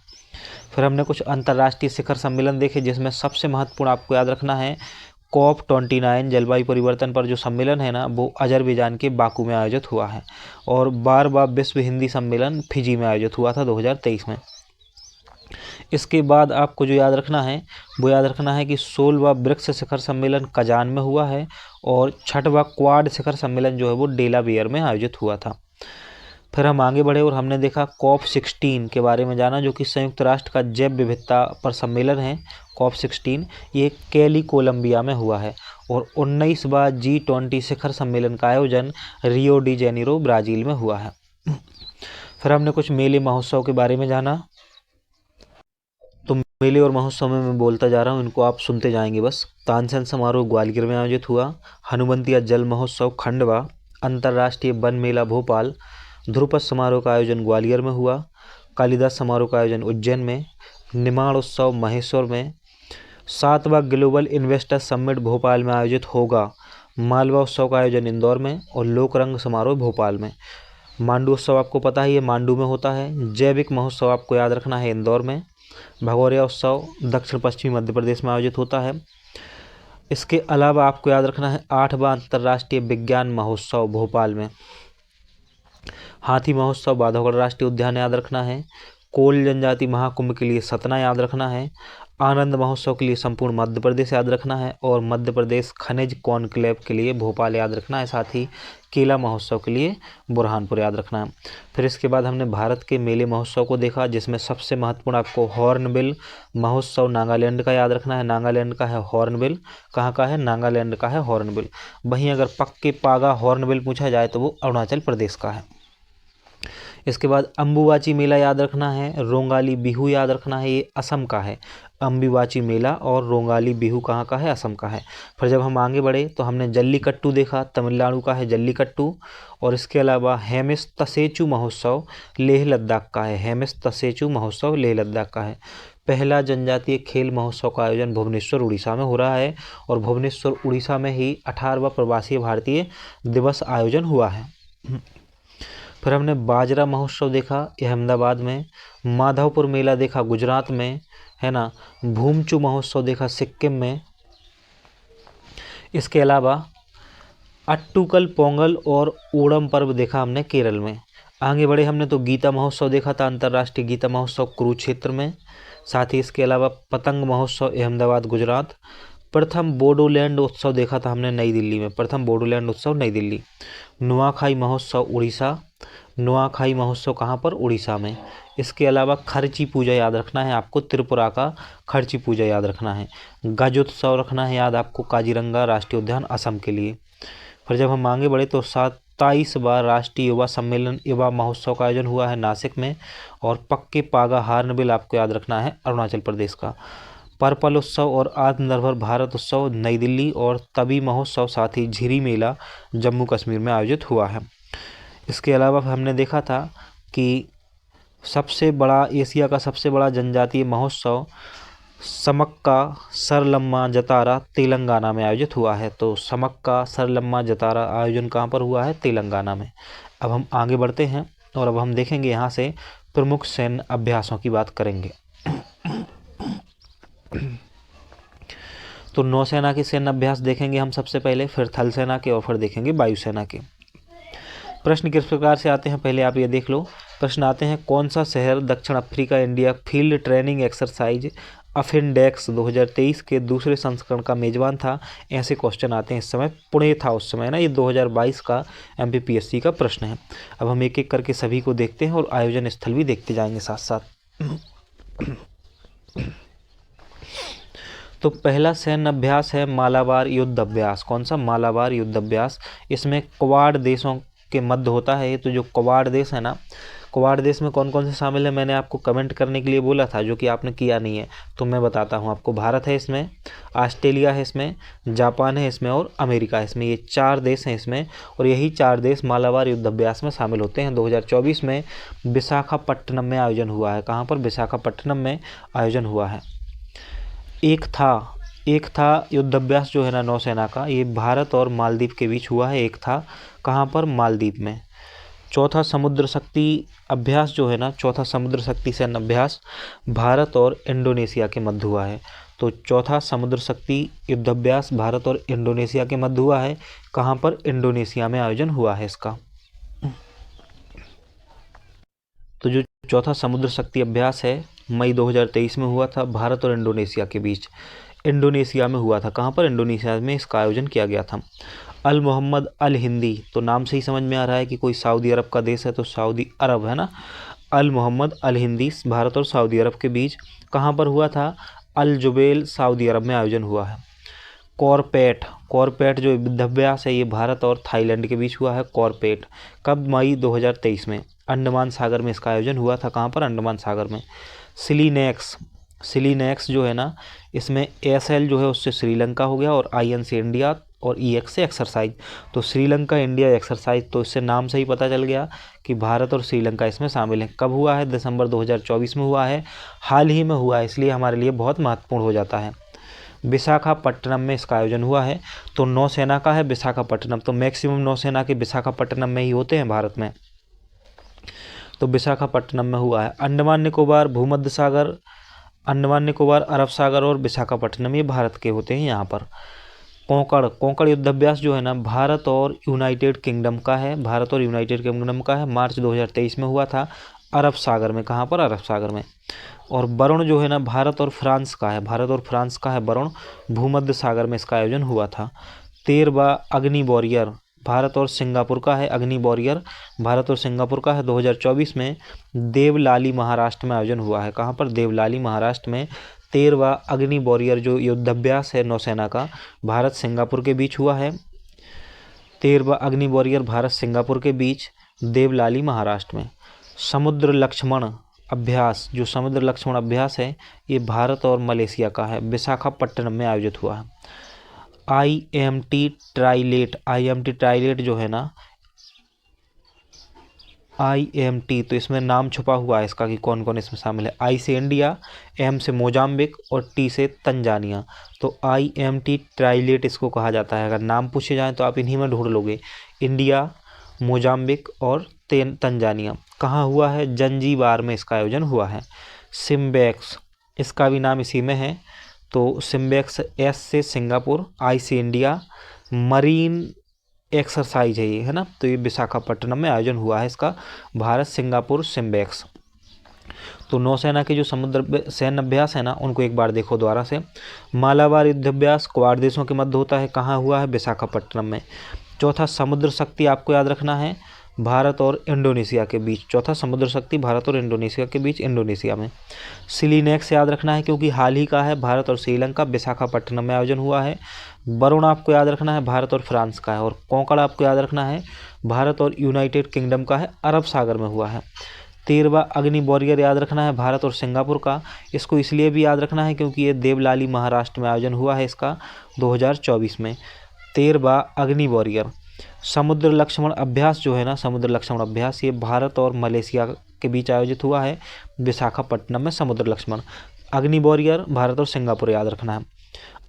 फिर हमने कुछ अंतर्राष्ट्रीय शिखर सम्मेलन देखे, जिसमें सबसे महत्वपूर्ण आपको याद रखना है COP29 जलवायु परिवर्तन पर जो सम्मेलन है ना, वो अजरबैजान के बाकू में आयोजित हुआ है। और 12वां विश्व हिंदी सम्मेलन फिजी में आयोजित हुआ था 2023 में। इसके बाद आपको जो याद रखना है वो याद रखना है कि 16वां ब्रिक्स शिखर सम्मेलन कजान में हुआ है। और 6वां क्वाड शिखर सम्मेलन जो है वो डेलावेयर में आयोजित हुआ था। फिर हम आगे बढ़े और हमने देखा COP16 के बारे में जाना, जो कि संयुक्त राष्ट्र का जैव विविधता पर सम्मेलन है। COP16 ये कैली कोलंबिया में हुआ है। और 19वां G20 शिखर सम्मेलन का आयोजन रियो डी जेनेरो ब्राज़ील में हुआ है। फिर हमने कुछ मेले महोत्सव के बारे में जाना। तो मेले और महोत्सव में मैं बोलता जा रहा हूँ, इनको आप सुनते जाएंगे बस। तानसेन समारोह ग्वालियर में आयोजित हुआ। हनुमंतिया जल महोत्सव खंडवा। अंतर्राष्ट्रीय वन मेला भोपाल। ध्रुपद समारोह का आयोजन ग्वालियर में हुआ। कालिदास समारोह का आयोजन उज्जैन में। निमाड़ उत्सव महेश्वर में। 7वां ग्लोबल इन्वेस्टर समिट भोपाल में आयोजित होगा। मालवा उत्सव का आयोजन इंदौर में। और लोकरंग समारोह भोपाल में। मांडू उत्सव आपको पता ही है, मांडू में होता है। जैविक महोत्सव आपको याद रखना है, इंदौर में। भगोरिया उत्सव दक्षिण पश्चिमी मध्य प्रदेश में आयोजित होता है। इसके अलावा आपको याद रखना है 8वां अंतर्राष्ट्रीय विज्ञान महोत्सव भोपाल में। हाथी महोत्सव बांधवगढ़ राष्ट्रीय उद्यान याद रखना है। कोल जनजाति महाकुंभ के लिए सतना याद रखना है। आनंद महोत्सव के लिए संपूर्ण मध्य प्रदेश याद रखना है। और मध्य प्रदेश खनिज कॉन्क्लेव के लिए भोपाल याद रखना है। साथ ही केला महोत्सव के लिए बुरहानपुर याद रखना है। फिर इसके बाद हमने भारत के मेले महोत्सव को देखा, जिसमें सबसे महत्वपूर्ण आपको हॉर्नबिल महोत्सव नागालैंड का याद रखना है। नागालैंड का है हॉर्नबिल। कहाँ का है? नागालैंड का है हॉर्नबिल। वहीं अगर पक्के पागा हॉर्नबिल पूछा जाए तो वो अरुणाचल प्रदेश का है। इसके बाद अम्बुबाची मेला याद रखना है। रोंगाली बिहू याद रखना है, ये असम का है। अम्बुबाची मेला और रोंगाली बिहू कहाँ का है? असम का है। फिर जब हम आगे बढ़े तो हमने जल्लीकट्टू देखा, तमिलनाडु का है जल्लीकट्टू। और इसके अलावा हेमिस तसेचू महोत्सव लेह लद्दाख का है। हेमिस तसेचू महोत्सव लेह लद्दाख का है। पहला जनजातीय खेल महोत्सव का आयोजन भुवनेश्वर उड़ीसा में हो रहा है। और भुवनेश्वर उड़ीसा में ही 18वां प्रवासी भारतीय दिवस आयोजन हुआ है। फिर हमने बाजरा महोत्सव देखा अहमदाबाद में। माधवपुर मेला देखा गुजरात में, है ना। भूमचू महोत्सव देखा सिक्किम में। इसके अलावा अट्टूकल पोंगल और ओणम पर्व देखा हमने केरल में। आगे बढ़े हमने तो गीता महोत्सव देखा था, अंतर्राष्ट्रीय गीता महोत्सव कुरुक्षेत्र में। साथ ही इसके अलावा पतंग महोत्सव अहमदाबाद गुजरात। प्रथम बोडोलैंड उत्सव देखा था हमने नई दिल्ली में। प्रथम बोडोलैंड उत्सव नई दिल्ली। नुआखाई महोत्सव उड़ीसा। नुआखाई महोत्सव कहाँ पर? उड़ीसा में। इसके अलावा खर्ची पूजा याद रखना है आपको, त्रिपुरा का खर्ची पूजा याद रखना है। गजोत्सव रखना है याद आपको, काजीरंगा राष्ट्रीय उद्यान असम के लिए। फिर जब हम आगे बढ़े तो 27वां राष्ट्रीय युवा सम्मेलन युवा महोत्सव का आयोजन हुआ है नासिक में। और पक्के पागा हार्नबिल आपको याद रखना है, अरुणाचल प्रदेश का। पर्पल उत्सव और आत्मनिर्भर भारत उत्सव नई दिल्ली। और तभी महोत्सव साथ ही झिरी मेला जम्मू कश्मीर में आयोजित हुआ है। इसके अलावा हमने देखा था कि सबसे बड़ा एशिया का सबसे बड़ा जनजातीय महोत्सव समक्का सरलम्मा जतारा तेलंगाना में आयोजित हुआ है। तो समक्का सरलम्मा जतारा आयोजन कहाँ पर हुआ है? तेलंगाना में। अब हम आगे बढ़ते हैं और अब हम देखेंगे यहाँ से प्रमुख सैन्य अभ्यासों की बात करेंगे। तो नौसेना के सैन्य अभ्यास देखेंगे हम सबसे पहले, फिर थल सेना के और फिर देखेंगे वायुसेना के। प्रश्न किस प्रकार से आते हैं पहले आप ये देख लो। प्रश्न आते हैं कौन सा शहर दक्षिण Africa India field training exercise AFINDEX 2023 के दूसरे संस्करण का मेजबान था। ऐसे क्वेश्चन आते हैं इस समय। पुणे था उस समय ना, ये 2022 का MPPSC का प्रश्न है। अब हम एक एक करके सभी को देखते हैं और आयोजन स्थल भी देखते जाएंगे साथ साथ। तो पहला सैन्य अभ्यास है मालाबार युद्ध अभ्यास। कौन सा? मालाबार युद्ध अभ्यास। इसमें क्वाड देशों के मध्य होता है। तो जो क्वाड देश है ना, क्वाड देश में कौन कौन से शामिल है, मैंने आपको कमेंट करने के लिए बोला था, जो कि आपने किया नहीं है, तो मैं बताता हूँ आपको। भारत है इसमें, ऑस्ट्रेलिया है इसमें, जापान है इसमें और अमेरिका है इसमें। ये 4 देश हैं इसमें, और यही 4 देश मालाबार युद्धाभ्यास में शामिल होते हैं। 2024 में विशाखापट्टनम में आयोजन हुआ है। कहाँ पर? विशाखापट्टनम में आयोजन हुआ है। एक था युद्धाभ्यास जो है ना नौसेना का, ये भारत और मालदीव के बीच हुआ है। एक था कहाँ पर? मालदीव में। चौथा समुद्र शक्ति अभ्यास जो है ना, चौथा समुद्र शक्ति सैन्य अभ्यास भारत और इंडोनेशिया के मध्य हुआ है। तो चौथा समुद्र शक्ति युद्धाभ्यास भारत और इंडोनेशिया के मध्य हुआ है। कहाँ पर? इंडोनेशिया में आयोजन हुआ है इसका। तो जो चौथा समुद्र शक्ति अभ्यास है मई 2023 में हुआ था भारत और इंडोनेशिया के बीच। इंडोनेशिया में हुआ था। कहाँ पर? इंडोनेशिया में इसका आयोजन किया गया था। अल मोहम्मद अल हिंदी, तो नाम से ही समझ में आ रहा है कि कोई सऊदी अरब का देश है, तो सऊदी अरब है ना। अल मोहम्मद अल हिंदी भारत और सऊदी अरब के बीच कहाँ पर हुआ था? अल जुबैल सऊदी अरब में आयोजन हुआ है। कॉरपेट जो युद्धाभ्यास है ये भारत और थाईलैंड के बीच हुआ है। कॉरपेट कब? मई 2023 में अंडमान सागर में इसका आयोजन हुआ था। कहाँ पर? अंडमान सागर में। सिलीनेक्स जो है ना, इसमें एसएल जो है उससे श्रीलंका हो गया, और आईएन से इंडिया, और ईएक्स से एक्सरसाइज। तो श्रीलंका इंडिया एक्सरसाइज, तो इससे नाम से ही पता चल गया कि भारत और श्रीलंका इसमें शामिल हैं। कब हुआ है? दिसंबर 2024 में हुआ है, हाल ही में हुआ है, इसलिए हमारे लिए बहुत महत्वपूर्ण हो जाता है। विशाखापट्टनम में इसका आयोजन हुआ है। तो नौसेना का है विशाखापट्टनम, तो मैक्सिमम नौसेना के विशाखापट्टनम में ही होते हैं भारत में, तो विशाखापट्टनम में हुआ है। अंडमान निकोबार भूमध्य सागर, अंडमान निकोबार अरब सागर और विशाखापट्टनम ये भारत के होते हैं यहाँ पर। कोंकण युद्धाभ्यास जो है ना भारत और यूनाइटेड किंगडम का है, भारत और यूनाइटेड किंगडम का है। मार्च 2023 में हुआ था अरब सागर में। कहाँ पर? अरब सागर में। और वरुण जो है ना भारत और फ्रांस का है, भारत और फ्रांस का है वरुण, भूमध्य सागर में इसका आयोजन हुआ था। 13वां अग्नि वॉरियर भारत और सिंगापुर का है। अग्नि वॉरियर भारत और सिंगापुर का है। 2024 में देवलाली महाराष्ट्र में आयोजन हुआ है। कहाँ पर? देवलाली महाराष्ट्र में। 13वां अग्नि वॉरियर जो युद्धाभ्यास है नौसेना का भारत सिंगापुर के बीच हुआ है। 13वां अग्नि वॉरियर भारत सिंगापुर के बीच देवलाली महाराष्ट्र में। समुद्र लक्ष्मण अभ्यास, जो समुद्र लक्ष्मण अभ्यास है ये भारत और मलेशिया का है, विशाखापट्टनम में आयोजित हुआ है। आईएमटी ट्राइलेट जो है ना, आईएमटी, तो इसमें नाम छुपा हुआ है इसका कि कौन कौन इसमें शामिल है। आई से इंडिया, एम से मोजाम्बिक और टी से तंजानिया। तो आईएमटी ट्राइलेट इसको कहा जाता है। अगर नाम पूछे जाएँ तो आप इन्हीं में ढूंढ लोगे, इंडिया, मोजाम्बिक और तंजानिया। कहाँ हुआ है? जंजीबार में इसका आयोजन हुआ है। सिम्बेक्स, इसका भी नाम इसी में है। तो सिम्बेक्स, एस से सिंगापुर, आई से इंडिया, मरीन एक्सरसाइज है ये, है ना। तो ये विशाखापट्टनम में आयोजन हुआ है इसका, भारत सिंगापुर सिम्बेक्स। तो नौसेना के जो समुद्र सैन्य अभ्यास है ना उनको एक बार देखो दोबारा से। मालाबार युद्धाभ्यास क्वाड देशों के मध्य होता है। कहाँ हुआ है? विशाखापट्टनम में। चौथा समुद्र शक्ति आपको याद रखना है भारत और इंडोनेशिया के बीच। चौथा समुद्र शक्ति भारत और इंडोनेशिया के बीच, इंडोनेशिया में। सिलीनेक्स याद रखना है क्योंकि हाल ही का है, भारत और श्रीलंका विशाखापट्टनम में आयोजन हुआ है। वरुण आपको याद रखना है भारत और फ्रांस का है। और कोंकण आपको याद रखना है भारत और यूनाइटेड किंगडम का है, अरब सागर में हुआ है। 13वां अग्नि वॉरियर याद रखना है भारत और सिंगापुर का। इसको इसलिए भी याद रखना है क्योंकि ये देवलाली महाराष्ट्र में आयोजन हुआ है इसका 2024 में। 13वां अग्नि वॉरियर। समुद्र लक्ष्मण अभ्यास जो है ना, समुद्र लक्ष्मण अभ्यास ये भारत और मलेशिया के बीच आयोजित हुआ है विशाखापट्टनम में। समुद्र लक्ष्मण अग्नि वॉरियर भारत और सिंगापुर याद रखना है।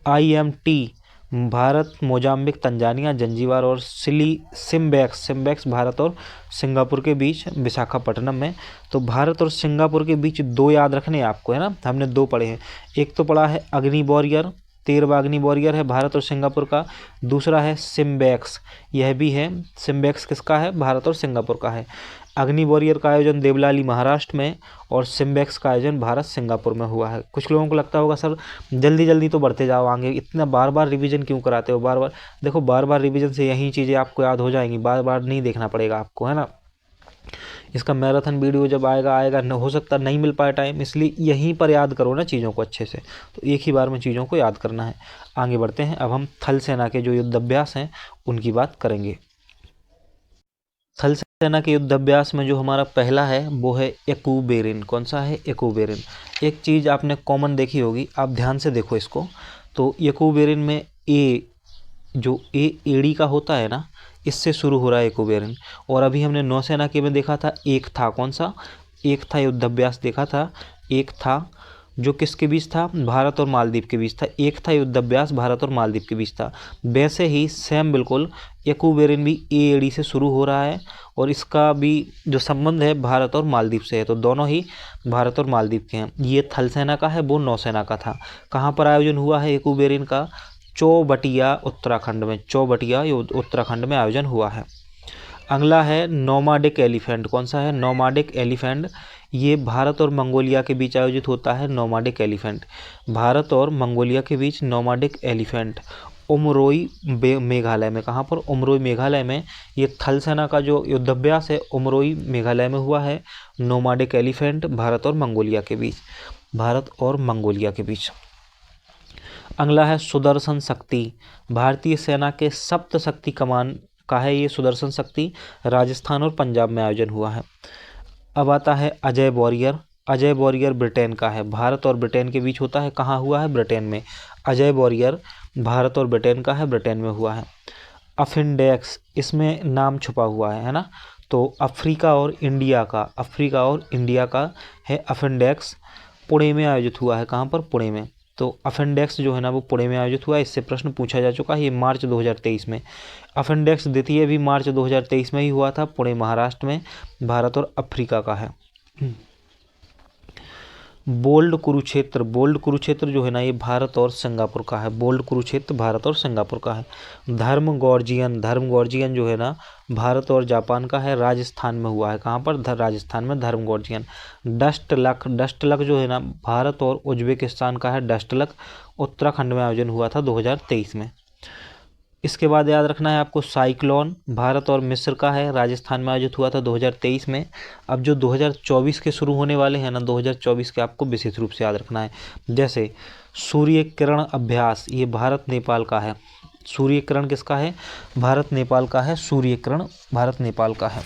IMT Bharat, Mozambique, Tanzania, Zanzibar और सिम्बेक्स भारत और सिंगापुर के बीच विशाखापट्टनम में। तो भारत और सिंगापुर के बीच 2 याद रखने हैं आपको, है ना। हमने 2 पढ़े हैं। एक तो पढ़ा है अग्नि वॉरियर, 13वां अग्नि वॉरियर है भारत और सिंगापुर का। दूसरा है सिम्बेक्स, यह भी है। सिम्बेक्स किसका है? भारत और सिंगापुर का है। अग्नि वॉरियर का आयोजन देवलाली महाराष्ट्र में और सिम्बेक्स का आयोजन भारत सिंगापुर में हुआ है। कुछ लोगों को लगता होगा सर जल्दी जल्दी तो बढ़ते जाओ आगे, इतना बार बार रिवीजन क्यों कराते हो? बार बार देखो, बार बार रिवीजन से यही चीज़ें आपको याद हो जाएंगी, बार बार नहीं देखना पड़ेगा आपको, है ना। इसका मैराथन वीडियो जब आएगा न, हो सकता नहीं मिल पाए टाइम, इसलिए यहीं पर याद करो ना चीज़ों को अच्छे से। तो एक ही बार में चीज़ों को याद करना है। आगे बढ़ते हैं। अब हम थल सेना के जो युद्धाभ्यास हैं उनकी बात करेंगे। थल सेना के युद्धाभ्यास में जो हमारा पहला है वो है एकूबेरिन। कौन सा है? एकूबेरिन। एक चीज़ आपने कॉमन देखी होगी, आप ध्यान से देखो इसको। तो एकूबेरिन में जो एड़ी का होता है ना, इससे शुरू हो रहा है एकूबेरिन। और अभी हमने नौसेना के में देखा था, एक था कौन सा? एक था युद्धाभ्यास देखा था, एक था जो किसके बीच था? भारत और मालदीव के बीच था। एक था युद्धाभ्यास भारत और मालदीव के बीच था। वैसे ही सेम बिल्कुल एकूबेरिन भी एड़ी से शुरू हो रहा है और इसका भी जो संबंध है भारत और मालदीव से है। तो दोनों ही भारत और मालदीव के हैं। ये थल सेना का है, वो नौसेना का था। कहाँ पर आयोजन हुआ है एकूबेरिन का? चौबटिया उत्तराखंड में। चौबटिया उत्तराखंड में आयोजन हुआ है। अगला है नोमाडिक एलिफेंट। कौन सा है? नोमाडिक एलिफेंट। ये भारत और मंगोलिया के बीच आयोजित होता है नोमाडिक एलिफेंट। भारत और मंगोलिया के बीच नोमाडिक एलिफेंट उमरोई मेघालय में। कहाँ पर? उमरोई मेघालय में। ये थल सेना का जो युद्धाभ्यास है उमरोई मेघालय में हुआ है। नोमाडिक एलिफेंट भारत और मंगोलिया के बीच। भारत और मंगोलिया के बीच। अगला है सुदर्शन शक्ति। भारतीय सेना के सप्त शक्ति कमान का है ये सुदर्शन शक्ति। राजस्थान और पंजाब में आयोजन हुआ है। अब आता है Ajay warrior. Ajay warrior Britain का है। भारत और ब्रिटेन के बीच होता है। कहाँ हुआ है? ब्रिटेन में। अजय वॉरियर भारत और ब्रिटेन का है, ब्रिटेन में हुआ है। अफिंडेक्स, इसमें नाम छुपा हुआ है ना? तो अफ्रीका और इंडिया का है अफिंडेक्स। पुणे में आयोजित हुआ है। कहाँ पर? पुणे में। तो अफिंडेक्स जो है ना वो पुणे में आयोजित हुआ है। इससे प्रश्न पूछा जा चुका है, ये मार्च 2023 में। अफिंडेक्स द्वितीय भी मार्च 2023 में ही हुआ था, पुणे महाराष्ट्र में। भारत और अफ्रीका का है। बोल्ड कुरुक्षेत्र। बोल्ड कुरुक्षेत्र जो है ना ये भारत और सिंगापुर का है। बोल्ड कुरुक्षेत्र भारत और सिंगापुर का है। धर्म गॉर्जियन जो है ना भारत और जापान का है, राजस्थान में हुआ है। कहाँ पर? राजस्थान में धर्म गॉर्जियन। डस्टलक जो है ना भारत और उज्बेकिस्तान का है। डस्टलक उत्तराखंड में आयोजन हुआ था 2023 में। इसके बाद याद रखना है आपको साइक्लोन, भारत और मिस्र का है, राजस्थान में आयोजित हुआ था 2023 में। अब जो 2024 के शुरू होने वाले हैं ना, 2024 के आपको विशेष रूप से याद रखना है। जैसे सूर्य किरण अभ्यास, ये भारत नेपाल का है। सूर्य किरण किसका है? भारत नेपाल का है। सूर्य किरण भारत नेपाल का है।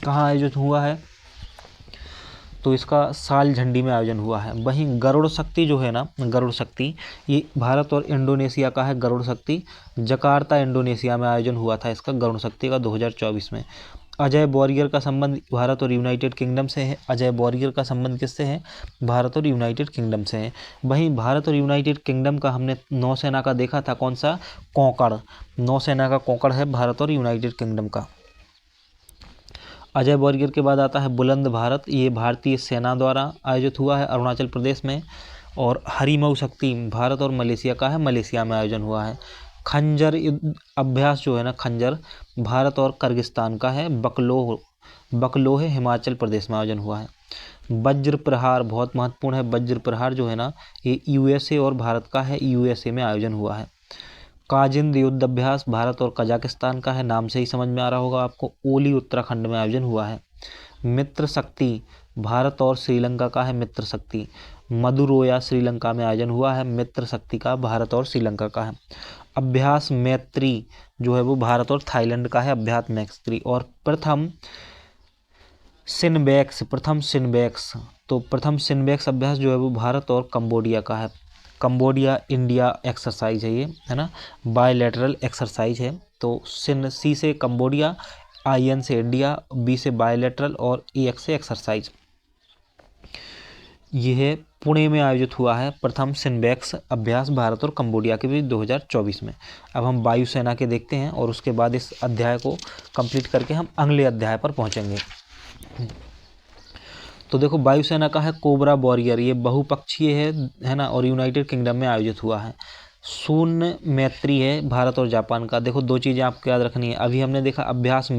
कहाँ आयोजित हुआ है? तो इसका साल झंडी में आयोजन हुआ है। वहीं गरुड़ शक्ति जो है ना, गरुड़ शक्ति ये भारत और इंडोनेशिया का है। गरुड़ शक्ति जकार्ता इंडोनेशिया में आयोजन हुआ था इसका, गरुड़ शक्ति का 2024 में। अजय वॉरियर का संबंध भारत और यूनाइटेड किंगडम से है। अजय वॉरियर का संबंध किससे है? भारत और यूनाइटेड किंगडम से है। वहीं भारत और यूनाइटेड किंगडम का हमने नौसेना का देखा था, कौन सा? कॉकड़। नौसेना का कॉकड़ है भारत और यूनाइटेड किंगडम का। अजय वॉरियर के बाद आता है बुलंद भारत। ये भारतीय सेना द्वारा आयोजित हुआ है अरुणाचल प्रदेश में। और हरिमऊ शक्ति भारत और मलेशिया का है, मलेशिया में आयोजन हुआ है। खंजर अभ्यास जो है ना, खंजर भारत और किर्गिस्तान का है। बकलोह हिमाचल प्रदेश में आयोजन हुआ है। वज्र प्रहार बहुत महत्वपूर्ण है। वज्र प्रहार जो है ना ये यूएसए और भारत का है, यूएसए में आयोजन हुआ है। काजिंद युद्ध अभ्यास भारत और कजाकिस्तान का है, नाम से ही समझ में आ रहा होगा आपको। ओली उत्तराखंड में आयोजन हुआ है। मित्र शक्ति भारत और श्रीलंका का है। मित्र शक्ति मदुरोया श्रीलंका में आयोजन हुआ है। मित्र शक्ति का भारत और श्रीलंका का है। अभ्यास मैत्री जो है वो भारत और थाईलैंड का है। अभ्यास मैत्री। और प्रथम सिनबेक्स तो प्रथम सिनबेक्स अभ्यास जो है वो भारत और कंबोडिया का है। कंबोडिया इंडिया एक्सरसाइज है ये, है ना, बायलैटरल एक्सरसाइज है। तो सी से कंबोडिया, IN से इंडिया, B से बायलैटरल और EX से एक्सरसाइज। यह है पुणे में आयोजित हुआ है प्रथम सिनबेक्स अभ्यास भारत और कंबोडिया के बीच 2024 में। अब हम वायुसेना के देखते हैं और उसके बाद इस अध्याय को कंप्लीट करके हम अगले अध्याय पर पहुंचेंगे। तो देखो वायुसेना का है कोबरा वॉरियर, ये बहुपक्षीय है ना, और यूनाइटेड किंगडम में आयोजित हुआ है। शून्य मैत्री है भारत और जापान का। देखो दो चीज़ें आपको याद रखनी है। अभी हमने देखा अभ्यास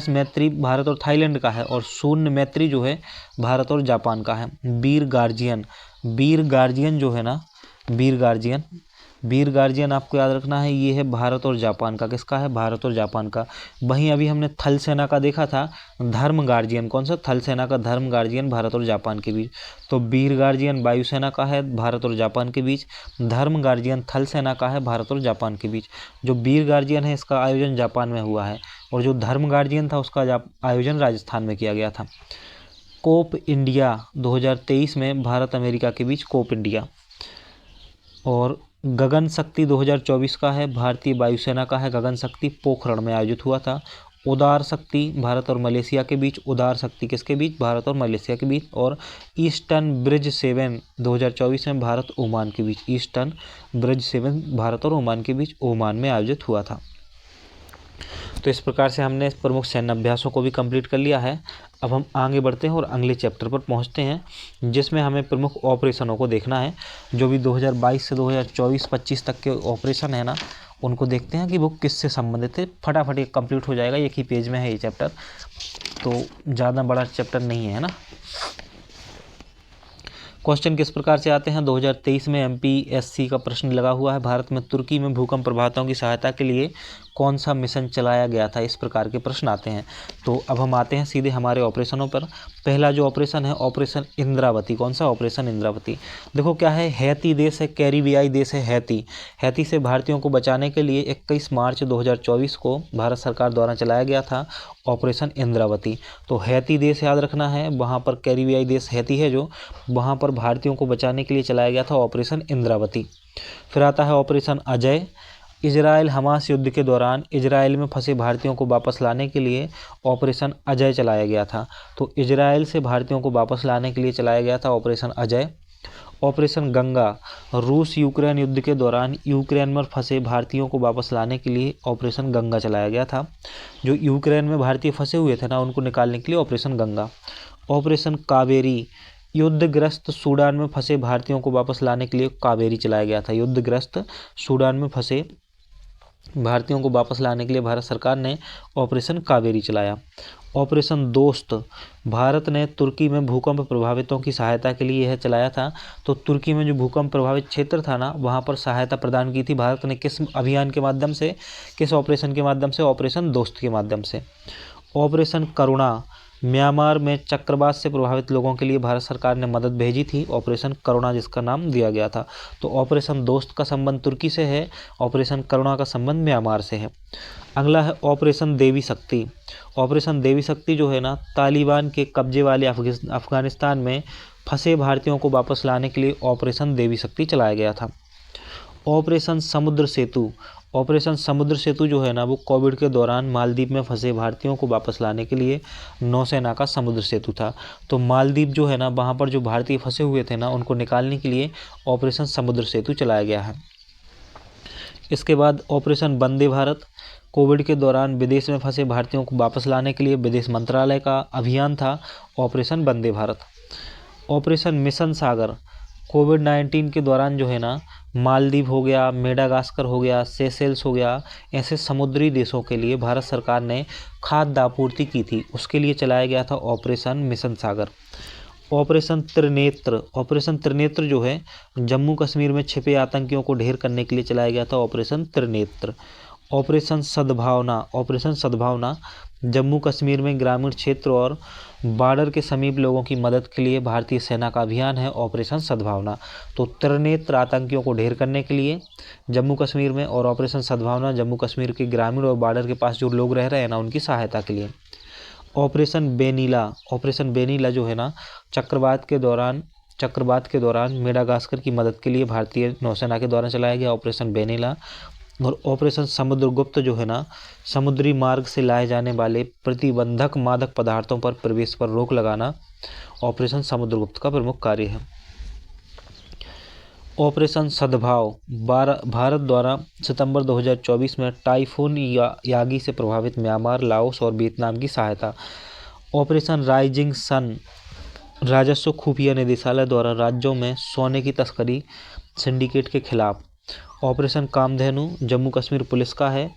मैत्री भारत और थाईलैंड का है, और शून्य मैत्री जो है भारत और जापान का है। वीर गार्जियन जो है ना, वीर गार्जियन आपको याद रखना है, ये है भारत और जापान का। किसका है? भारत और जापान का। वहीं अभी हमने थल सेना का देखा था धर्म गार्जियन। कौन सा? थल सेना का धर्म गार्जियन भारत और जापान के बीच। तो वीर गार्जियन वायुसेना का है भारत और जापान के बीच। धर्म गार्जियन थल सेना का है भारत और जापान के बीच। जो वीर गार्जियन है इसका आयोजन जापान में हुआ है। और जो धर्म गार्जियन था उसका आयोजन राजस्थान में किया गया था। कोप इंडिया 2023 में भारत अमेरिका के बीच कोप इंडिया। और गगन शक्ति 2024 का है, भारतीय वायुसेना का है गगन शक्ति, पोखरण में आयोजित हुआ था। उदार शक्ति भारत और मलेशिया के बीच, उदार शक्ति किसके बीच? भारत और मलेशिया के बीच। और ईस्टर्न ब्रिज 7 2024 में भारत ओमान के बीच, ईस्टर्न ब्रिज 7 भारत और ओमान के बीच ओमान में आयोजित हुआ था। तो इस प्रकार से हमने प्रमुख सैन्य अभ्यासों को भी कंप्लीट कर लिया है। अब हम आगे बढ़ते हैं और अगले चैप्टर पर पहुंचते हैं जिसमें हमें प्रमुख ऑपरेशनों को देखना है। जो भी 2022 से 2024-25 तक के ऑपरेशन है ना, उनको देखते हैं कि वो किससे संबंधित है। फटाफट ये कंप्लीट हो जाएगा, एक ही पेज में है ये चैप्टर, तो ज़्यादा बड़ा चैप्टर नहीं है ना। क्वेश्चन किस प्रकार से आते हैं? 2023 में MPSC का प्रश्न लगा हुआ है, भारत में तुर्की में भूकंप प्रभावितों की सहायता के लिए कौन सा मिशन चलाया गया था? इस प्रकार के प्रश्न आते हैं। तो अब हम आते हैं सीधे हमारे ऑपरेशनों पर। पहला जो ऑपरेशन है ऑपरेशन इंद्रावती। कौन सा? ऑपरेशन इंद्रावती। देखो क्या है, हैती देश है, कैरिबियाई देश है हैती। हैती से भारतीयों को बचाने के लिए 21 मार्च 2024 को भारत सरकार द्वारा चलाया गया था ऑपरेशन इंद्रावती। तो हैती देश याद रखना है, वहाँ पर कैरिबियाई देश हैती है जो, वहाँ पर भारतीयों को बचाने के लिए चलाया गया था ऑपरेशन इंद्रावती। फिर आता है ऑपरेशन अजय। इजराइल हमास युद्ध के दौरान इजराइल में फंसे भारतीयों को वापस लाने के लिए ऑपरेशन अजय चलाया गया था। तो इजराइल से भारतीयों को वापस लाने के लिए चलाया गया था ऑपरेशन अजय। ऑपरेशन गंगा, रूस यूक्रेन युद्ध के दौरान यूक्रेन में फंसे भारतीयों को वापस लाने के लिए ऑपरेशन गंगा चलाया गया था। जो यूक्रेन में भारतीय फंसे हुए थे ना, उनको निकालने के लिए ऑपरेशन गंगा। ऑपरेशन कावेरी, युद्धग्रस्त सूडान में फंसे भारतीयों को वापस लाने के लिए कावेरी चलाया गया था। युद्धग्रस्त सूडान में फंसे भारतीयों को वापस लाने के लिए भारत सरकार ने ऑपरेशन कावेरी चलाया। ऑपरेशन दोस्त, भारत ने तुर्की में भूकंप प्रभावितों की सहायता के लिए यह चलाया था। तो तुर्की में जो भूकंप प्रभावित क्षेत्र था ना, वहाँ पर सहायता प्रदान की थी भारत ने। किस अभियान के माध्यम से? किस ऑपरेशन के माध्यम से? ऑपरेशन दोस्त के माध्यम से। ऑपरेशन करुणा, म्यांमार में चक्रवात से प्रभावित लोगों के लिए भारत सरकार ने मदद भेजी थी, ऑपरेशन करुणा जिसका नाम दिया गया था। तो ऑपरेशन दोस्त का संबंध तुर्की से है, ऑपरेशन करुणा का संबंध म्यांमार से है। अगला है ऑपरेशन देवी शक्ति। ऑपरेशन देवी शक्ति जो है ना, तालिबान के कब्जे वाले अफगानिस्तान में फंसे भारतीयों को वापस लाने के लिए ऑपरेशन देवी शक्ति चलाया गया था। ऑपरेशन समुद्र सेतु। ऑपरेशन समुद्र सेतु जो है ना, वो कोविड के दौरान मालदीव में फंसे भारतीयों को वापस लाने के लिए नौसेना का समुद्र सेतु था। तो मालदीव जो है ना, वहाँ पर जो भारतीय फंसे हुए थे ना, उनको निकालने के लिए ऑपरेशन समुद्र सेतु चलाया गया है। इसके बाद ऑपरेशन वंदे भारत, कोविड के दौरान विदेश में फंसे भारतीयों को वापस लाने के लिए विदेश मंत्रालय का अभियान था operation Vande Bharat. Operation mission सागर, कोविड-19 के दौरान जो है ना, मालदीव हो गया, मेडागास्कर हो गया, सेशेल्स हो गया, ऐसे समुद्री देशों के लिए भारत सरकार ने खाद्य आपूर्ति की थी, उसके लिए चलाया गया था ऑपरेशन मिशन सागर। ऑपरेशन त्रिनेत्र, ऑपरेशन त्रिनेत्र जो है जम्मू कश्मीर में छिपे आतंकियों को ढेर करने के लिए चलाया गया था ऑपरेशन त्रिनेत्र। ऑपरेशन सद्भावना, ऑपरेशन सद्भावना जम्मू कश्मीर में ग्रामीण क्षेत्र और बॉर्डर के समीप लोगों की मदद के लिए भारतीय सेना का अभियान है ऑपरेशन सद्भावना। तो त्रिनेत्र आतंकियों को ढेर करने के लिए जम्मू कश्मीर में, और ऑपरेशन सद्भावना जम्मू कश्मीर के ग्रामीण और बॉर्डर के पास जो लोग रह रहे हैं ना, उनकी सहायता के लिए। ऑपरेशन बेनीला, ऑपरेशन बेनीला जो है ना, चक्रवात के दौरान मेडागास्कर की मदद के लिए भारतीय नौसेना के द्वारा चलाया गया ऑपरेशन बेनीला। और ऑपरेशन समुद्रगुप्त जो है ना, समुद्री मार्ग से लाए जाने वाले प्रतिबंधक मादक पदार्थों पर प्रवेश पर रोक लगाना ऑपरेशन समुद्रगुप्त का प्रमुख कार्य है। ऑपरेशन सद्भाव, भारत द्वारा सितंबर 2024 में टाइफून यागी से प्रभावित म्यांमार, लाओस और वियतनाम की सहायता। ऑपरेशन राइजिंग सन, राजस्व खुफिया निदेशालय द्वारा राज्यों में सोने की तस्करी सिंडिकेट के खिलाफ। ऑपरेशन कामधेनु जम्मू कश्मीर पुलिस का है,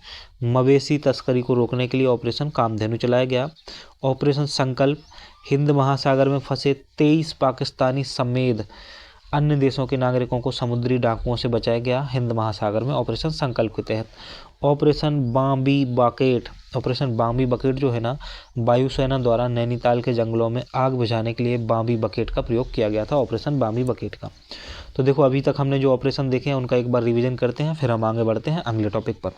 मवेशी तस्करी को रोकने के लिए ऑपरेशन कामधेनु चलाया गया। ऑपरेशन संकल्प, हिंद महासागर में फंसे 23 पाकिस्तानी समेत अन्य देशों के नागरिकों को समुद्री डाकुओं से बचाया गया हिंद महासागर में ऑपरेशन संकल्प के तहत। Operation Bambi bucket, operation Bambi bucket जो है ना, वायुसेना द्वारा नैनीताल के जंगलों में आग बुझाने के लिए बाम्बी बकेट का प्रयोग किया गया था ऑपरेशन बाम्बी बकेट का। तो देखो अभी तक हमने जो ऑपरेशन देखे हैं उनका एक बार रिवीजन करते हैं, फिर हम आगे बढ़ते हैं अगले टॉपिक पर।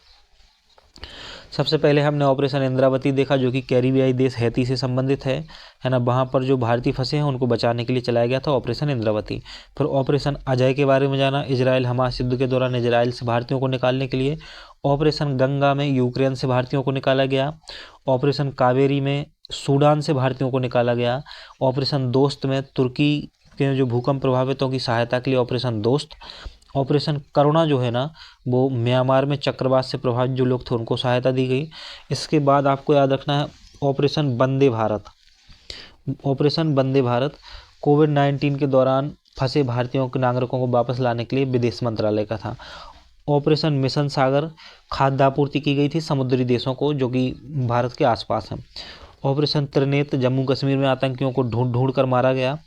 सबसे पहले हमने ऑपरेशन इंद्रावती देखा, जो कि कैरिबियाई देश हैती से संबंधित है ना। वहाँ पर जो भारतीय फंसे हैं उनको बचाने के लिए चलाया गया था ऑपरेशन इंद्रावती। फिर ऑपरेशन अजय के बारे में जाना, इजराइल हमास युद्ध के दौरान इजराइल से भारतीयों को निकालने के लिए। ऑपरेशन गंगा में यूक्रेन से भारतीयों को निकाला गया। ऑपरेशन कावेरी में सूडान से भारतीयों को निकाला गया। ऑपरेशन दोस्त में तुर्की के जो भूकंप प्रभावितों की सहायता के लिए ऑपरेशन दोस्त। ऑपरेशन करुणा जो है ना, वो म्यांमार में चक्रवात से प्रभावित जो लोग थे उनको सहायता दी गई। इसके बाद आपको याद रखना है ऑपरेशन वंदे भारत। ऑपरेशन वंदे भारत कोविड-19 के दौरान फंसे भारतीयों के नागरिकों को वापस लाने के लिए विदेश मंत्रालय का था। ऑपरेशन मिशन सागर खाद्य आपूर्ति की गई थी समुद्री देशों को जो कि भारत के आसपास हैं। ऑपरेशन त्रिनेत्र जम्मू कश्मीर में आतंकियों को ढूंढ कर मारा गया,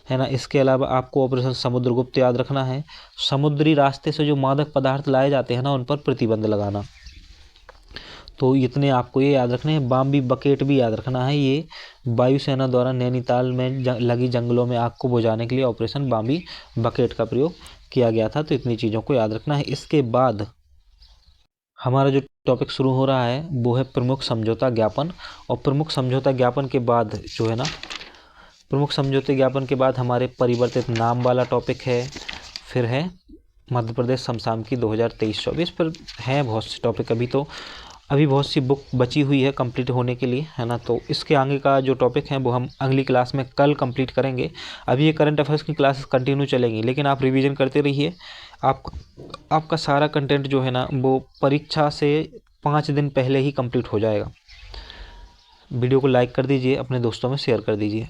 है ना। इसके अलावा आपको ऑपरेशन समुद्रगुप्त याद रखना है, समुद्री रास्ते से जो मादक पदार्थ लाए जाते हैं ना उन पर प्रतिबंध लगाना। तो इतने आपको ये याद रखने हैं। बॉम्बी बकेट भी याद रखना है, ये वायुसेना द्वारा नैनीताल में लगी जंगलों में आग को बुझाने के लिए ऑपरेशन बॉम्बी बकेट का प्रयोग किया गया था। तो इतनी चीज़ों को याद रखना है। इसके बाद हमारा जो टॉपिक शुरू हो रहा है वो है प्रमुख समझौता ज्ञापन। और प्रमुख समझौता ज्ञापन के बाद जो है ना, प्रमुख समझौते ज्ञापन के बाद हमारे परिवर्तित नाम वाला टॉपिक है। फिर है मध्य प्रदेश समसामयिकी 2023-24 पर हैं बहुत से टॉपिक। अभी बहुत सी बुक बची हुई है कंप्लीट होने के लिए, है ना। तो इसके आगे का जो टॉपिक है वो हम अगली क्लास में कल कंप्लीट करेंगे। अभी ये करंट अफेयर्स की क्लासेस कंटिन्यू चलेंगी, लेकिन आप रिवीजन करते रहिए। आपका सारा कंटेंट जो है ना वो परीक्षा से 5 दिन पहले ही कंप्लीट हो जाएगा। वीडियो को लाइक कर दीजिए, अपने दोस्तों में शेयर कर दीजिए।